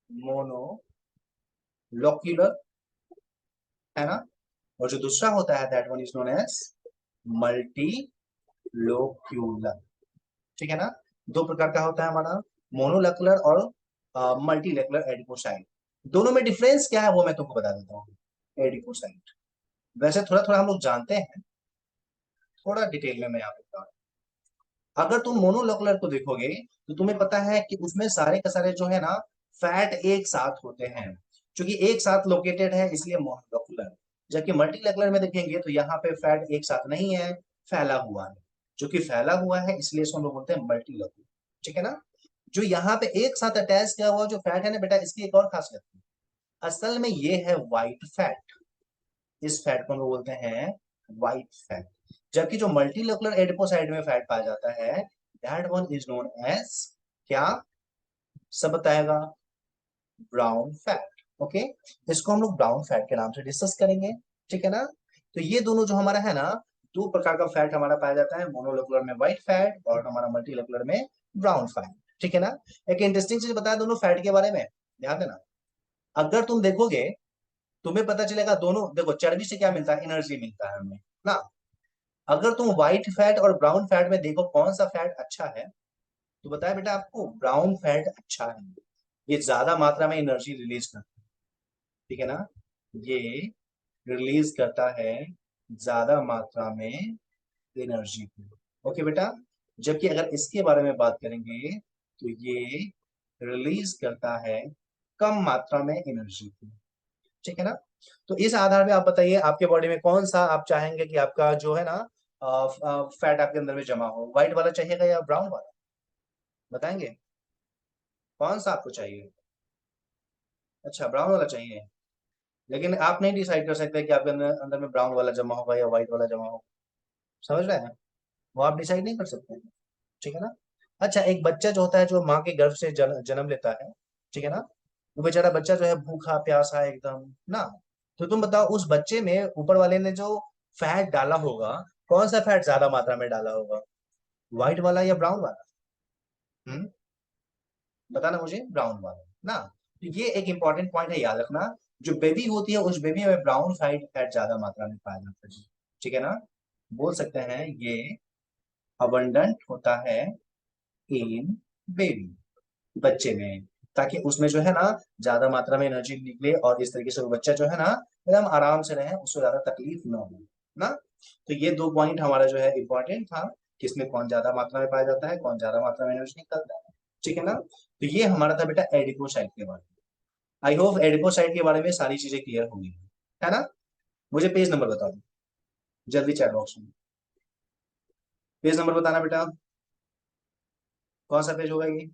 मोनोलोक्यूलर, है ना। और जो दूसरा होता है that one is known as multilocular, ठीक है ना। दो प्रकार का होता है हमारा, मोनोलेकुलर और मल्टीलेकुलर एडिपोसाइट। दोनों में डिफरेंस क्या है वो मैं तुमको बता देता हूँ। एडिपोसाइट वैसे थोड़ा थोड़ा हम लोग जानते हैं, थोड़ा डिटेल में मैं यहाँ पे बता रहा हूँ। अगर तुम मोनोलेकुलर को देखोगे तो तुम्हें पता है कि उसमें सारे के सारे जो है ना फैट एक साथ होते हैं, क्योंकि एक साथ लोकेटेड है इसलिए मोनोलेकुलर। जबकि मल्टीलेकुलर में देखेंगे तो यहाँ पे फैट एक साथ नहीं है, फैला हुआ है, जो कि फैला हुआ है इसलिए इसको हम लोग बोलते हैं मल्टीलेकुलर, ठीक है ना। जो यहाँ पे एक साथ अटैच किया हुआ जो फैट है ना बेटा, इसकी एक और खासियत है, असल में ये है व्हाइट फैट, इस फैट को हम लोग बोलते हैं व्हाइट फैट। जबकि जो मल्टीलोकुलर एडिपोसाइड में फैट पाया जाता है that one is known as क्या, सब बताएगा, ब्राउन फैट। ओके, इसको हम लोग ब्राउन फैट के नाम से डिस्कस करेंगे, ठीक है ना। तो ये दोनों जो हमारा है ना, दो प्रकार का फैट हमारा पाया जाता है, मोनोलोकुलर में व्हाइट फैट और हमारा मल्टीलोकुलर में ब्राउन फैट, ठीक है ना। एक इंटरेस्टिंग चीज बताया दोनों फैट के बारे में, ध्यान देना। अगर तुम देखोगे तुम्हें पता चलेगा, दोनों देखो चर्बी से क्या मिलता है, एनर्जी मिलता है हमें ना। अगर तुम व्हाइट फैट और ब्राउन फैट में देखो कौन सा फैट अच्छा है, तो बताया बेटा आपको ब्राउन फैट अच्छा है। ये ज्यादा मात्रा में एनर्जी रिलीज करता है, ठीक है ना, ये रिलीज करता है ज्यादा मात्रा में एनर्जी को। ओके बेटा, जबकि अगर इसके बारे में बात करेंगे तो ये रिलीज करता है कम मात्रा में एनर्जी को, ठीक है ना। तो इस आधार पे आप बताइए आपके बॉडी में कौन सा आप चाहेंगे कि आपका जो है ना फैट आपके अंदर में जमा हो, व्हाइट वाला चाहिएगा या ब्राउन वाला, बताएंगे कौन सा आपको चाहिए। अच्छा ब्राउन वाला चाहिए, लेकिन आप नहीं डिसाइड कर सकते कि आपके अंदर अंदर में ब्राउन वाला जमा होगा या व्हाइट वाला जमा होगा, समझ रहे हैं, वो आप डिसाइड नहीं कर सकते, ठीक है ना। अच्छा एक बच्चा जो होता है जो माँ के गर्भ से जन्म लेता है, ठीक है ना, वो बेचारा बच्चा जो है भूखा प्यासा है एकदम ना। तो तुम बताओ उस बच्चे में ऊपर वाले ने जो फैट डाला होगा, कौन सा फैट ज्यादा मात्रा में डाला होगा, व्हाइट वाला या ब्राउन वाला, हम्म, बताना मुझे, ब्राउन वाला ना। तो ये एक इंपॉर्टेंट पॉइंट है, याद रखना। जो बेबी होती है उस बेबी में ब्राउन फैट फैट ज्यादा मात्रा में पाया जाता है, ठीक है ना। बोल सकते हैं ये अबंडेंट होता है इन बेबी, बच्चे में, ताकि उसमें जो है ना ज्यादा मात्रा में एनर्जी निकले और इस तरीके से वो बच्चा जो है ना एकदम आराम से रहे, उसको ज्यादा तकलीफ ना हो ना। तो ये दो पॉइंट हमारा जो है इंपॉर्टेंट था, किसमें कौन ज्यादा मात्रा में पाया जाता है, कौन ज्यादा मात्रा में एनर्जी निकलता है, ठीक है ना। तो ये हमारा था बेटा एडिपोसाइट के बारे में। आई होप एडिपोसाइट के बारे में सारी चीजें क्लियर होंगी, है ना। मुझे पेज नंबर बता दो जल्दी चैट बॉक्स में, पेज नंबर बताना बेटा, कौन सा पेज होगा ये।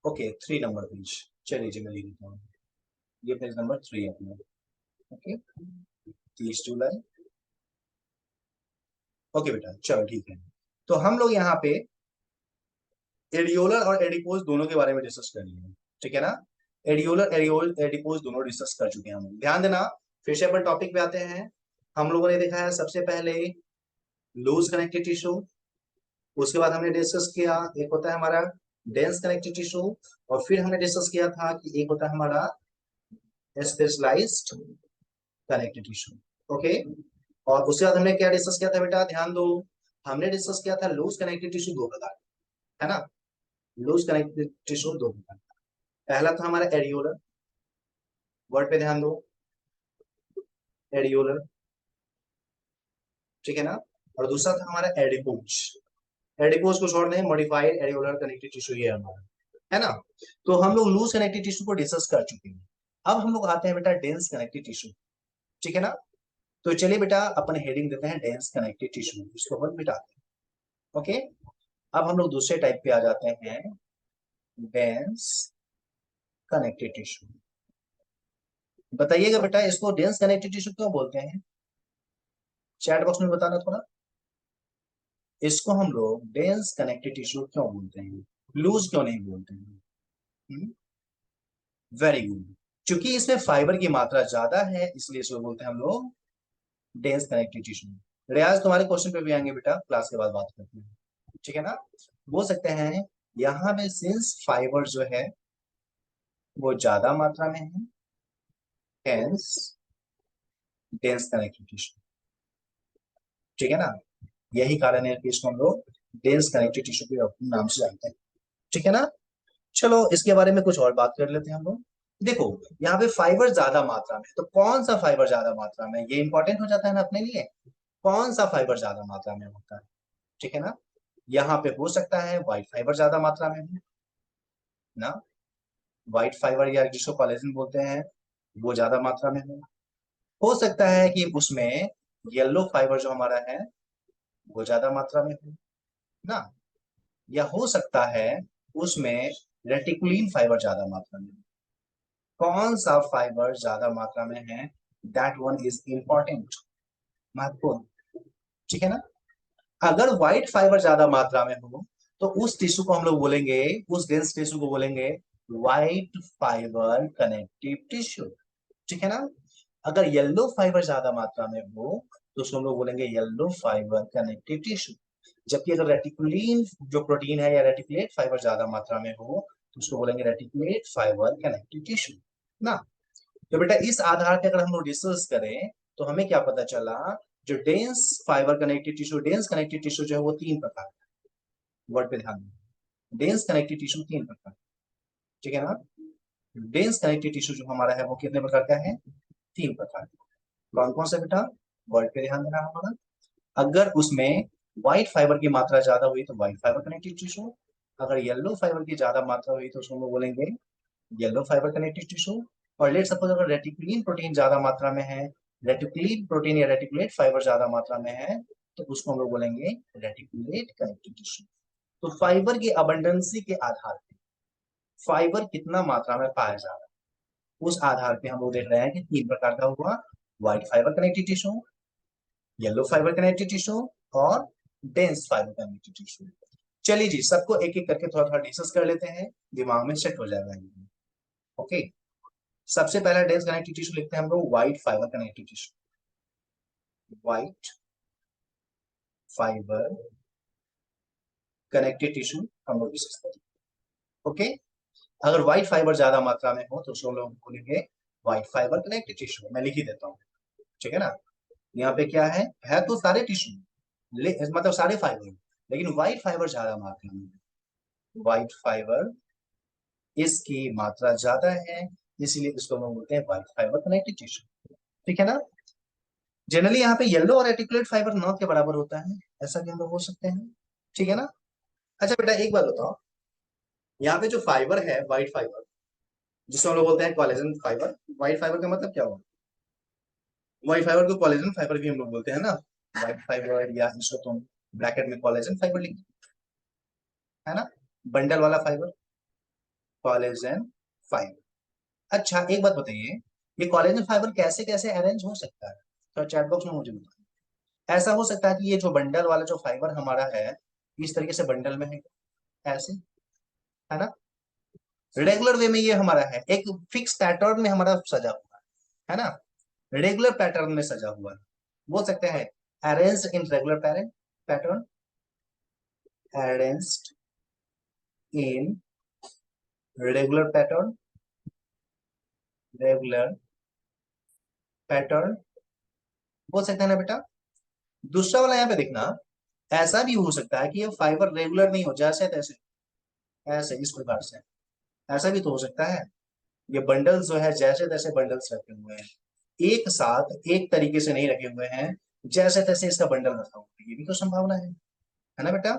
ओके 3 नंबर पेज, चलिए जी मैं लिख देता हूँ, ये पेज नंबर 3 है अपना। ओके 30 जुलाई। ओके बेटा चलो ठीक है। तो हम लोग यहाँ पे एडियोलर और एडिपोज दोनों के बारे में डिस्कस कर लिए, ठीक है ना। एडियोलर एडियोल एडिपोज दोनों डिस्कस कर चुके हैं हम लोग, ध्यान देना। फिर से अपन टॉपिक पे आते हैं। हम लोगों ने देखा है सबसे पहले लूज कनेक्टिव टिश्यू, उसके बाद हमने डिस्कस किया एक होता है हमारा डेंस कनेक्टिव टिश्यू, और फिर हमने डिस्कस किया था कि एक होता है हमारा स्पेशलाइज्ड कनेक्टिव टिश्यू। ओके, और उसके बाद हमने क्या डिस्कस किया था बेटा, ध्यान दो। हमने डिस्कस किया था लूज कनेक्टिव टिश्यू दो प्रकार, है ना। लूज कनेक्टिव टिश्यू दो प्रकार, पहला था हमारा एडियोलर, वर्ड पे ध्यान दो, एडियोलर, ठीक है ना। और दूसरा था हमारा एडिपोज, एडिपोज को छोड़ दें, मॉडिफाइड एडियोलर कनेक्टिव टिश्यू ये हमारा, है ना। तो हम लोग लूज कनेक्टिव टिश्यू को डिस्कस कर चुके हैं। अब हम लोग आते हैं बेटा डेंस कनेक्टिव टिश्यू, ठीक है ना। तो चलिए बेटा अपन हेडिंग देते हैं डेंस कनेक्टिव टिश्यू, इसको अपन मिटाते हैं। ओके, अब हम लोग दूसरे टाइप पे आ जाते हैं, डेंस कनेक्टिव टिश्यू। बताइएगा बेटा इसको डेंस कनेक्टिव टिश्यू क्यों बोलते हैं, चैट बॉक्स में बताना थोड़ा। इसको हम लोग डेंस कनेक्टिव टिश्यू क्यों बोलते हैं, लूज क्यों नहीं बोलते हैं। वेरी गुड, क्योंकि इसमें फाइबर की मात्रा ज्यादा है इसलिए इसको बोलते हैं हम लोग डेंस कनेक्टिव टिश्यू। रियाज तुम्हारे क्वेश्चन पे भी आएंगे बेटा, क्लास के बाद बात करते हैं, ठीक है ना। बोल सकते हैं यहाँ पे सिंस फाइबर जो है वो ज्यादा मात्रा में है, हेंस डेंस कनेक्टिव टिश्यू, ठीक है ना। यही कारण है कि इसको हम लोग डेंस कनेक्टिव टिश्यू के नाम से जानते हैं, ठीक है ना। चलो इसके बारे में कुछ और बात कर लेते हैं हम लोग। देखो यहाँ पे फाइबर ज्यादा मात्रा में, तो कौन सा फाइबर ज्यादा मात्रा में, ये इंपॉर्टेंट हो जाता है ना अपने लिए, कौन सा फाइबर ज्यादा मात्रा में होता है, ठीक है ना। यहाँ पे हो सकता है व्हाइट फाइबर ज्यादा मात्रा में हो ना, व्हाइट फाइबर या जिसको कोलेजन बोलते हैं वो ज्यादा मात्रा में हो सकता है कि उसमें येलो फाइबर जो हमारा है वो ज्यादा मात्रा में हो ना, या हो सकता है उसमें रेटिकुलिन फाइबर ज्यादा मात्रा में हो। कौन सा फाइबर ज्यादा मात्रा में है, दैट वन इज इंपॉर्टेंट, महत्वपूर्ण। ठीक है ना। अगर व्हाइट फाइबर ज्यादा मात्रा में हो तो उस टिश्यू को हम लोग बोलेंगे, उस डेंस टिश्यू को बोलेंगे व्हाइट फाइबर कनेक्टिव टिश्यू। ठीक है ना। अगर येलो फाइबर ज्यादा मात्रा में हो तो उसको हम लोग बोलेंगे येलो फाइबर कनेक्टिव टिश्यू। जबकि अगर रेटिकुलिन जो प्रोटीन है या रेटिकुलेट फाइबर ज्यादा मात्रा में हो तो उसको बोलेंगे रेटिकुलेट फाइबर कनेक्टिव टिश्यू ना। तो बेटा इस आधार पे अगर हम लोग रिसर्च करें तो हमें क्या पता चला, जो dense fibre connective tissue, dense connective tissue जो है वो तीन प्रकार का, वर्ड पे ध्यान दें, डेंस कनेक्टिव टिश्यू तीन प्रकार। ठीक है ना। डेंस कनेक्टिव टिश्यू जो हमारा है वो कितने प्रकार का है, तीन प्रकार। कौन कौन सा बेटा, वर्ड पे ध्यान देना हमारा। अगर उसमें व्हाइट फाइबर की मात्रा ज्यादा हुई तो व्हाइट फाइबर कनेक्टिव टिश्यू, अगर येलो फाइबर की ज्यादा मात्रा हुई तो उसको हम लोग बोलेंगे येलो फाइबर कनेक्टिव टिश्यू। और लेट सपोज अगर रेटिकुलिन प्रोटीन ज्यादा मात्रा में है, रेटिकुलिन प्रोटीन या रेटिकुलेट फाइबर ज्यादा मात्रा में है तो उसको हम लोग बोलेंगे रेटिकुलेट कनेक्टिव टिश्यू। तो फाइबर की अबंडेंसी के आधार पर, फाइबर कितना मात्रा में पाया जा रहा है उस आधार पे हम लोग देख रहे हैं कि तीन प्रकार का हुआ, white fibre connective tissue, yellow fibre connective tissue और डेंस फाइबर कनेक्टिव टिश्यू। चलिए जी सबको एक एक करके थोड़ा थोड़ा डिस्कस कर लेते हैं, दिमाग में सेट हो जाएगा। ओके। सबसे पहला डेंस कनेक्टिव टिश्यू लिखते हैं हम लोग white fibre connective tissue. White fibre connective tissue हम लोग डिस्कस करेंगे। ओके। अगर व्हाइट फाइबर ज्यादा मात्रा में हो तो उसको हम लोग बोलेंगे व्हाइट फाइबर कनेक्टिव टिश्यू। मैं लिख ही देता हूँ। ठीक है ना। यहाँ पे क्या है तो सारे टिश्यू, मतलब सारे फाइबर, लेकिन व्हाइट फाइबर ज्यादा मात्रा में, व्हाइट फाइबर इसकी मात्रा ज्यादा है, इसीलिए इसको हम बोलते हैं व्हाइट फाइबर कनेक्टिव टिश्यू। ठीक है ना। जनरली यहाँ पे येलो और रेटिकुलेट फाइबर न के बराबर होता है, ऐसा भी हम लोग बोल सकते हैं। ठीक है ना। अच्छा बेटा एक बात बताओ, यहाँ पे जो फाइबर है व्हाइट फाइबर, जिसको हम लोग बोलते हैं कोलेजन फाइबर, व्हाइट फाइबर का मतलब क्या हुआ, व्हाइट फाइबर को कोलेजन फाइबर भी हम लोग बोलते हैं ना। व्हाइट फाइबर या इसको तुम ब्रैकेट में कोलेजन फाइबर लिख, है ना, बंडल वाला फाइबर, कोलेजन फाइबर। अच्छा एक बात बताइए, ये कोलेजन फाइबर कैसे कैसे अरेंज हो सकता है, तो चैट बॉक्स में मुझे बताइए। ऐसा हो सकता है कि ये जो बंडल वाला जो फाइबर हमारा है इस तरीके से बंडल में है, ऐसे, है ना, रेगुलर वे में ये हमारा है, एक फिक्स पैटर्न में हमारा सजा हुआ है ना, रेगुलर पैटर्न में सजा हुआ है, बोल सकते हैं arranged in regular pattern, arranged in regular pattern, regular pattern, बोल सकते हैं ना बेटा। दूसरा वाला यहाँ पे देखना, ऐसा भी हो सकता है कि ये फाइबर रेगुलर नहीं हो, जैसे तैसे, ऐसे इस प्रकार से, ऐसा भी तो हो सकता है। ये बंडल्स जो है जैसे तैसे बंडल्स रखे हुए हैं, एक साथ एक तरीके से नहीं रखे हुए हैं, जैसे तैसे इसका बंडल रखा हुआ है, ये भी तो संभावना है ना बेटा,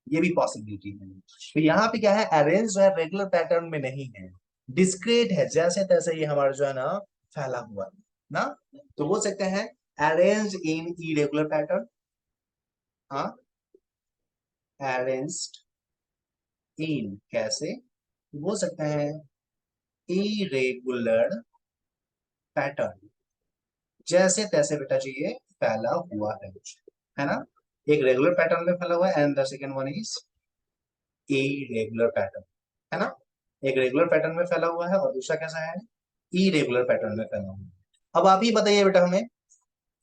ये भी पॉसिबिलिटी है। तो यहाँ पे क्या है, अरेंज जो है रेगुलर पैटर्न में नहीं है, डिस्क्रीट है, जैसे तैसे ये हमारा जो है ना फैला हुआ है ना। तो बोल सकते हैं अरेंज इन इरेगुलर पैटर्न, हाँ, अरेंज्ड इन कैसे, बोल सकते हैं इरेगुलर पैटर्न, जैसे तैसे बेटा जी ये फैला हुआ है ना। एक रेगुलर पैटर्न में फैला हुआ है and the second one is irregular pattern, है ना। एक रेगुलर पैटर्न में फैला हुआ है और दूसरा कैसा है, इरेगुलर पैटर्न में फैला हुआ है। अब आप ही बताइए बेटा हमें,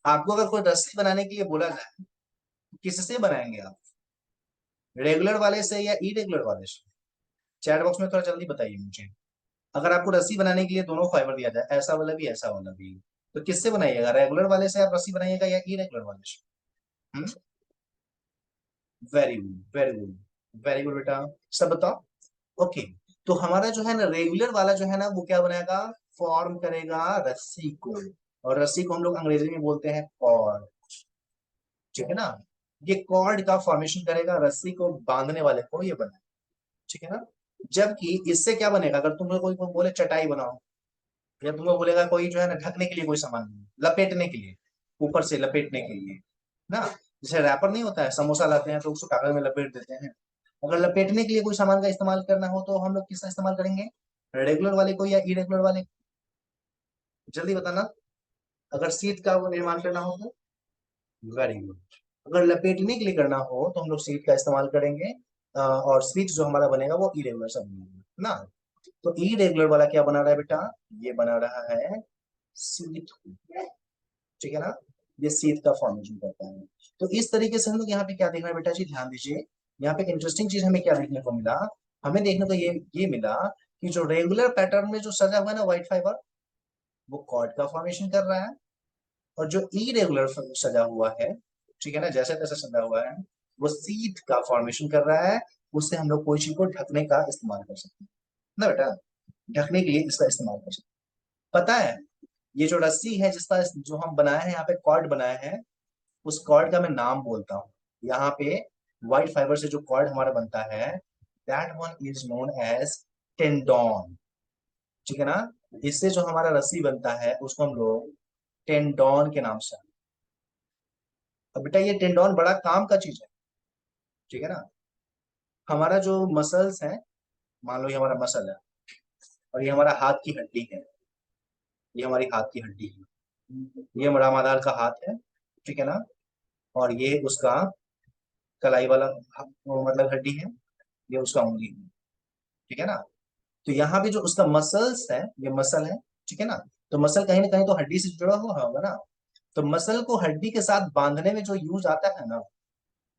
आपको अगर कोई रस्सी बनाने के लिए बोला जाए तो किससे बनाएंगे आप, रेगुलर वाले से या इरेगुलर वाले से, चैट बॉक्स में थोड़ा जल्दी बताइए मुझे। अगर आपको रस्सी बनाने के लिए दोनों फाइबर दिया जाए, ऐसा वाला भी ऐसा वाला भी, तो किससे बनाइएगा, रेगुलर वाले से आप रस्सी बनाइएगा या इरेगुलर वाले से। Very good, very good, very good बेटा, सब बताओ। ओके। तो हमारा जो है ना रेगुलर वाला जो है ना वो क्या बनाएगा, फॉर्म करेगा रस्सी को, और रस्सी को हम लोग अंग्रेजी में बोलते हैं कॉर्ड। ठीक है ना। ये कॉर्ड का फॉर्मेशन करेगा, रस्सी को बांधने वाले को ये बना। ठीक है ना। जबकि इससे क्या बनेगा, अगर तुम लोग कोई बोले चटाई बनाओ, या तुम लोग बोलेगा कोई जो है ना ढकने के लिए कोई सामान, लपेटने के लिए, ऊपर से लपेटने के लिए ना, जैसे रैपर नहीं होता है, समोसा लाते हैं तो उसको कागज में लपेट देते हैं, अगर लपेटने के लिए कोई सामान का इस्तेमाल करना हो तो हम लोग किसका इस्तेमाल करेंगे, रेगुलर वाले को या इरेगुलर वाले को? जल्दी बताना। अगर शीट का वो निर्माण करना हो तो? Very good. अगर लपेटने के लिए करना हो तो हम लोग शीट का इस्तेमाल करेंगे, और शीट जो हमारा बनेगा वो इरेगुलर सा बनेगा ना। तो इरेगुलर वाला क्या बना रहा है बेटा? ये बना रहा है शीट, ठीक है ना। ये शीट का फॉर्मेशन करता है। तो इस तरीके से हम लोग यहाँ पे क्या देख रहे हैं बेटा जी, ध्यान दीजिए। यहाँ पे इंटरेस्टिंग चीज हमें क्या देखने को मिला? हमें देखने को ये मिला कि जो रेगुलर पैटर्न में जो सजा हुआ है ना व्हाइट फाइबर, वो कॉर्ड का फॉर्मेशन कर रहा है। और जो इरेगुलर सजा हुआ है, ठीक है ना, जैसे तैसे सजा हुआ है, वो सीट का फॉर्मेशन कर रहा है। उससे हम लोग कोई चीज को ढकने का इस्तेमाल कर सकते हैं ना बेटा, ढकने के लिए इसका इस्तेमाल कर सकते हैं। पता है, ये जो रस्सी है जिसका जो हम बनाए हैं यहाँ पे कॉर्ड बनाए हैं, उस कॉर्ड का मैं नाम बोलता हूँ। यहाँ पे व्हाइट फाइबर से जो कॉर्ड हमारा बनता है, that one is known as tendon, ठीक है ना। इससे जो हमारा रस्सी बनता है उसको हम लोग टेंडोन के नाम से। अब बेटा ये टेंडोन बड़ा काम का चीज है, ठीक है ना। हमारा जो मसल्स है, मान लो ये हमारा मसल है, और ये हमारा हाथ की हड्डी है, ये हमारी हाथ की हड्डी है, ये हमारा आधार का हाथ है, ठीक है ना। और ये उसका कलाई वाला वो मतलब हड्डी है, ये उसका उंगली है, ठीक है ना। तो यहाँ पे जो उसका मसल्स है, ये मसल है, ठीक है ना। तो मसल कहीं ना कहीं तो हड्डी से जुड़ा हुआ होगा ना। तो मसल को हड्डी के साथ बांधने में जो यूज आता है ना,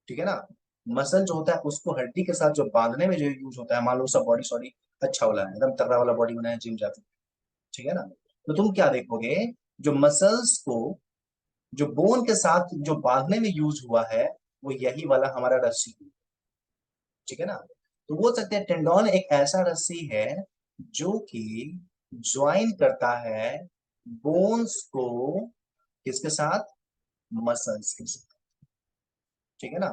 ठीक है ना, मसल जो होता है उसको हड्डी के साथ जो बांधने में जो यूज होता है, मान लो सब बॉडी सॉडी अच्छा वाला है, एकदम तगड़ा वाला बॉडी बनाया जिम जाते, ठीक है ना। तो तुम क्या देखोगे, जो मसल्स को जो बोन के साथ जो बांधने में यूज हुआ है, वो यही वाला हमारा रस्सी है, ठीक है ना। तो बोल सकते हैं टेंडोन एक ऐसा रस्सी है जो कि ज्वाइन करता है बोन्स को किसके साथ? मसल्स के साथ, ठीक है ना।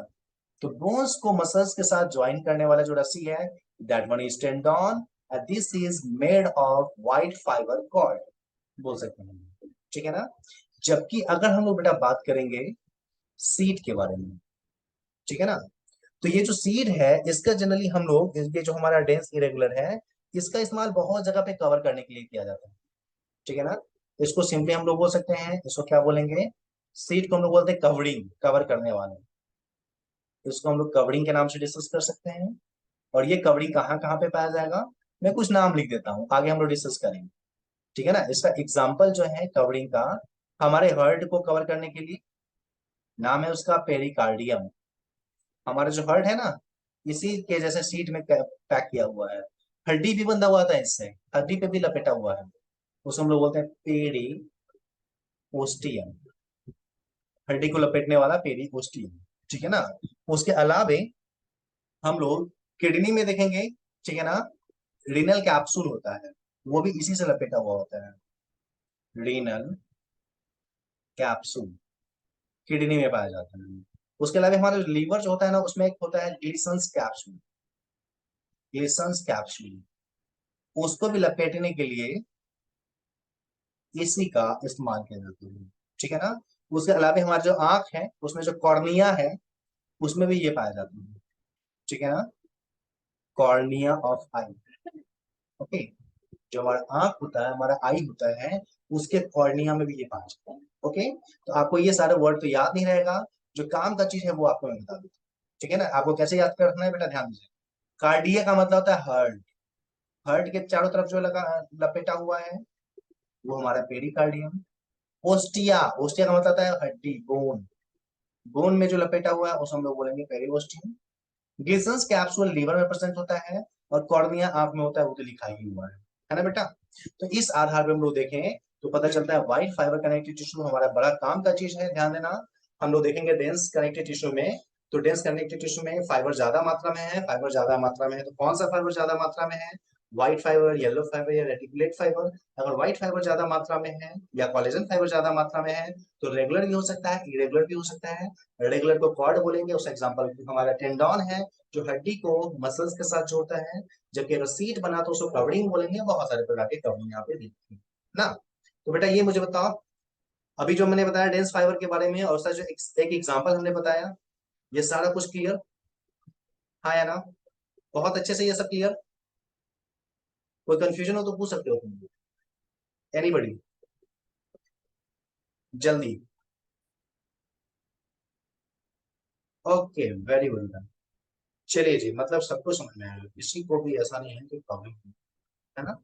तो बोन्स को मसल्स के साथ ज्वाइन करने वाला जो रस्सी है, that one is tendon, and this is made of white fibre cord, बोल सकते हैं, ठीक है ना। जबकि अगर हम लोग बेटा बात करेंगे सीड के बारे में, ठीक है ना, तो ये जो सीड है इसका जनरली हम लोग ये जो हमारा डेंस इरेगुलर है, इसका इस्तेमाल बहुत जगह पे कवर करने के लिए किया जाता है, ठीक है ना। इसको सिंपली हम लोग बोल सकते हैं, इसको क्या बोलेंगे? सीड को हम लोग बोलते हैं कवरिंग, कवर करने वाले। इसको हम लोग कवरिंग के नाम से डिस्कस कर सकते हैं। और ये कवरिंग कहाँ कहाँ पे पाया जाएगा, मैं कुछ नाम लिख देता हूँ, आगे हम लोग डिस्कस करेंगे, ठीक है ना। इसका एग्जाम्पल जो है कवरिंग का, हमारे हर्ट को कवर करने के लिए नाम है उसका पेरिकार्डियम। हमारा जो हर्ट है ना, इसी के जैसे सीट में पैक किया हुआ है। हड्डी भी बंधा हुआ था इससे, हड्डी पे भी लपेटा हुआ है, उसको हम लोग बोलते हैं पेरी ओस्टियम, हड्डी को लपेटने वाला पेरी ओस्टियम, ठीक है ना। उसके अलावे हम लोग किडनी में देखेंगे, ठीक है ना, रीनल कैप्सूल होता है, वो भी इसी से लपेटा हुआ होता है, रीनल कैप्सूल किडनी में पाया जाता है। उसके अलावा हमारा लीवर जो होता है ना, उसमें एक होता है ग्लिसन्स कैप्सूल, ग्लिसन्स कैप्सूल, उसको भी लपेटने के लिए इसी का इस्तेमाल किया जाता है, ठीक है ना। उसके अलावा हमारा जो आंख है उसमें जो कॉर्निया है, उसमें भी ये पाया जाता है, ठीक है ना, कॉर्निया ऑफ आई, ओके। जो हमारा आंख होता है, हमारा आई होता है, उसके कॉर्निया में भी ये पाया जाता है, ओके। तो आपको ये सारे वर्ड तो याद नहीं रहेगा, जो काम का चीज है वो आपको मैं बता दूँ, ठीक है ना। आपको कैसे याद करना है बेटा, ध्यान दीजिए। कार्डिया का मतलब होता है हार्ट, हार्ट के चारों तरफ जो लगा लपेटा हुआ है, वो हमारा पेरिकार्डियम। ओस्टिया, ओस्टिया का मतलब होता है हड्डी, बोन, बोन में जो लपेटा हुआ है उसे हम लोग बोलेंगे पेरिओस्टियम। ग्लिसन्स कैप्सूल लीवर में प्रेजेंट होता है, और कॉर्निया आंख में होता है, वो तो लिखा ही हुआ है ना बेटा। तो इस आधार पे हम लोग देखें तो पता चलता है व्हाइट फाइबर कनेक्टिव टिश्यू हमारा बड़ा काम का चीज है, ध्यान देना। हम लोग देखेंगे डेंस कनेक्टिव टिश्यू में, तो डेंस कनेक्टिव टिश्यू में फाइबर ज्यादा मात्रा में है, फाइबर ज्यादा मात्रा में है, तो कौन सा फाइबर ज्यादा मात्रा में है? व्हाइट फाइबर, येलो फाइबर या रेटिकुलेट फाइबर। अगर व्हाइट फाइबर ज्यादा मात्रा में है या कोलेजन फाइबर ज्यादा मात्रा में है, तो रेगुलर भी हो सकता है, इरेगुलर भी हो सकता है। रेगुलर को कॉर्ड बोलेंगे, उसका एग्जांपल हमारा टेंडोन है, जो हड्डी को मसल्स के साथ जोड़ता है। जबकि अगर सीट बना तो उसको कवरिंग बोलेंगे, बहुत सारे प्रकार के कवरिंग यहाँ पे दिखती है ना। तो बेटा ये मुझे बताओ, अभी जो मैंने बताया डेंस फाइबर के बारे में, और उसका जो एक एग्जांपल हमने बताया, ये सारा कुछ क्लियर? हाँ या ना? बहुत अच्छे से ये सब क्लियर? कोई कंफ्यूजन हो तो पूछ सकते हो तुम। एनीबडी, जल्दी। Okay, very good. चलिए जी, मतलब सबको समझ में आया, किसी को भी ऐसा नहीं है कि प्रॉब्लम है ना।